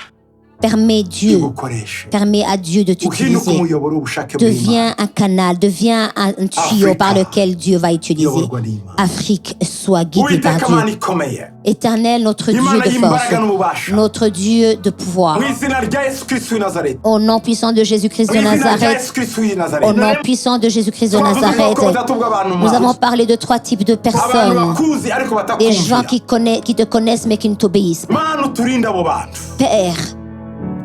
Permets Dieu, igukoreshe permets à Dieu de uhinduke t'utiliser. umuyoboro w'ubushake bw'Imana Deviens un canal, deviens un tuyau Africa. par lequel Dieu va utiliser. iyoborwa n'Imana Afrique soit guidée par Uwiteka Mana Dieu. ikomeye Éternel, notre Dieu Imana de y'imbaraga force, n'ububasha notre Dieu de pouvoir. mu izina rya Yesu Kristo w'i Nazareti Au nom puissant de Jésus-Christ mu de izina rya Nazareth, Yesu Kristo w'i au Nazareti nom puissant de Jésus-Christ de Twavuze Nazareth, ubwoko butatu bw'abantu nous avons mwabuze. parlé de trois types de abantu personnes. bakuzi ariko Des gens batakumvira qui te connaissent mais qui ne t'obéissent pas. Mana uturinde abo bantu Père,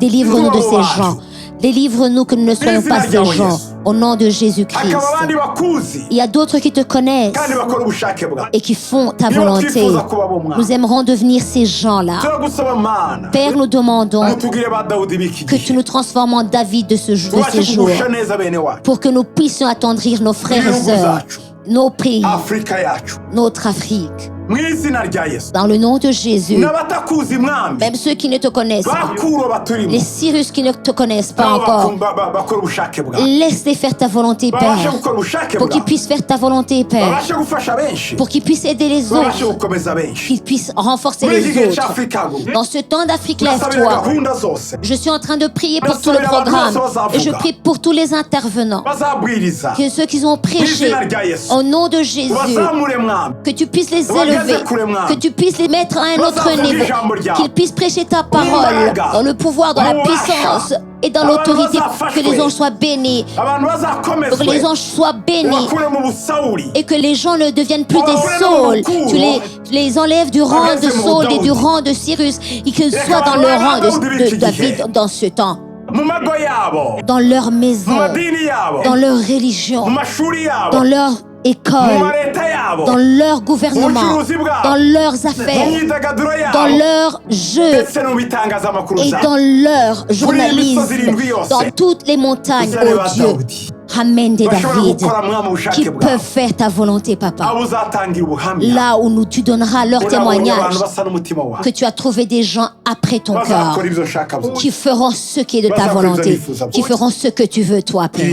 délivre-nous de ces gens. Délivre-nous que nous ne soyons pas ces gens. Au nom de Jésus-Christ. hakaba abandi bakuzi Il y a d'autres qui te connaissent kandi bakora ubushake bwawe et qui font ta niba volonté. twifuza kuba abo mwana Nous aimerons devenir ces gens-là. turagusaba Mana Père, nous demandons mutugire ba Dawudi b'iki que gihe tu nous transformes en David de ces tubashe jours kugusha neza bene wacu pour que nous puissions attendrir nos frères et ibihugu sœurs, zacu nos pays, Afurika yacu notre Afrique. mu izina rya Yesu Dans le nom de Jésus, n'abatakuzi mwami même ceux qui ne te connaissent pas, bakuro baturimo les Cyrus qui ne te connaissent pas nabo encore, bakora ubushake bwawe laisse-les faire ta volonté, babashe Père, gukora ubushake pour qu'ils bwawe puissent faire ta volonté, Père, babashe gufasha benshi pour qu'ils puissent aider les babashe autres, gukomeza benshi qu'ils puissent renforcer muri iki les gihe autres. cy'Afurika guru Dans ce temps d'Afrique, turasabira lève-toi. gahunda zose Je suis en train de prier pour tout le programme et je prie pour tous les intervenants, bazabwiriza que ceux qui ont mu prêché izina rya Yesu au nom de Jésus, ubazamure mwami que tu puisses les élever élever, que tu puisses les mettre à un autre niveau, qu'ils puissent prêcher ta parole dans le pouvoir, dans la puissance et dans l'autorité, que les anges soient bénis, que les anges soient bénis et que les gens ne deviennent plus des Sauls. Tu les enlèves du rang de Saul et du rang de Cyrus et qu'ils soient dans le rang de David dans ce temps. Dans leur maison, dans leur religion, dans leur école, dans leur gouvernement, dans leurs affaires, dans leurs jeux et dans leur journalisme, dans toutes les montagnes, oh Dieu. Ramène des David qui peuvent faire ta volonté, papa. Là où tu donneras leur témoignage, que tu as trouvé des gens après ton cœur, qui feront ce qui est de ta volonté, qui feront ce que tu veux, toi, Père.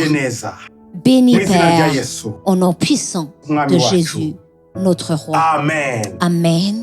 Bénis, Père, au nom puissant de Jésus, notre roi. Amen. Amen.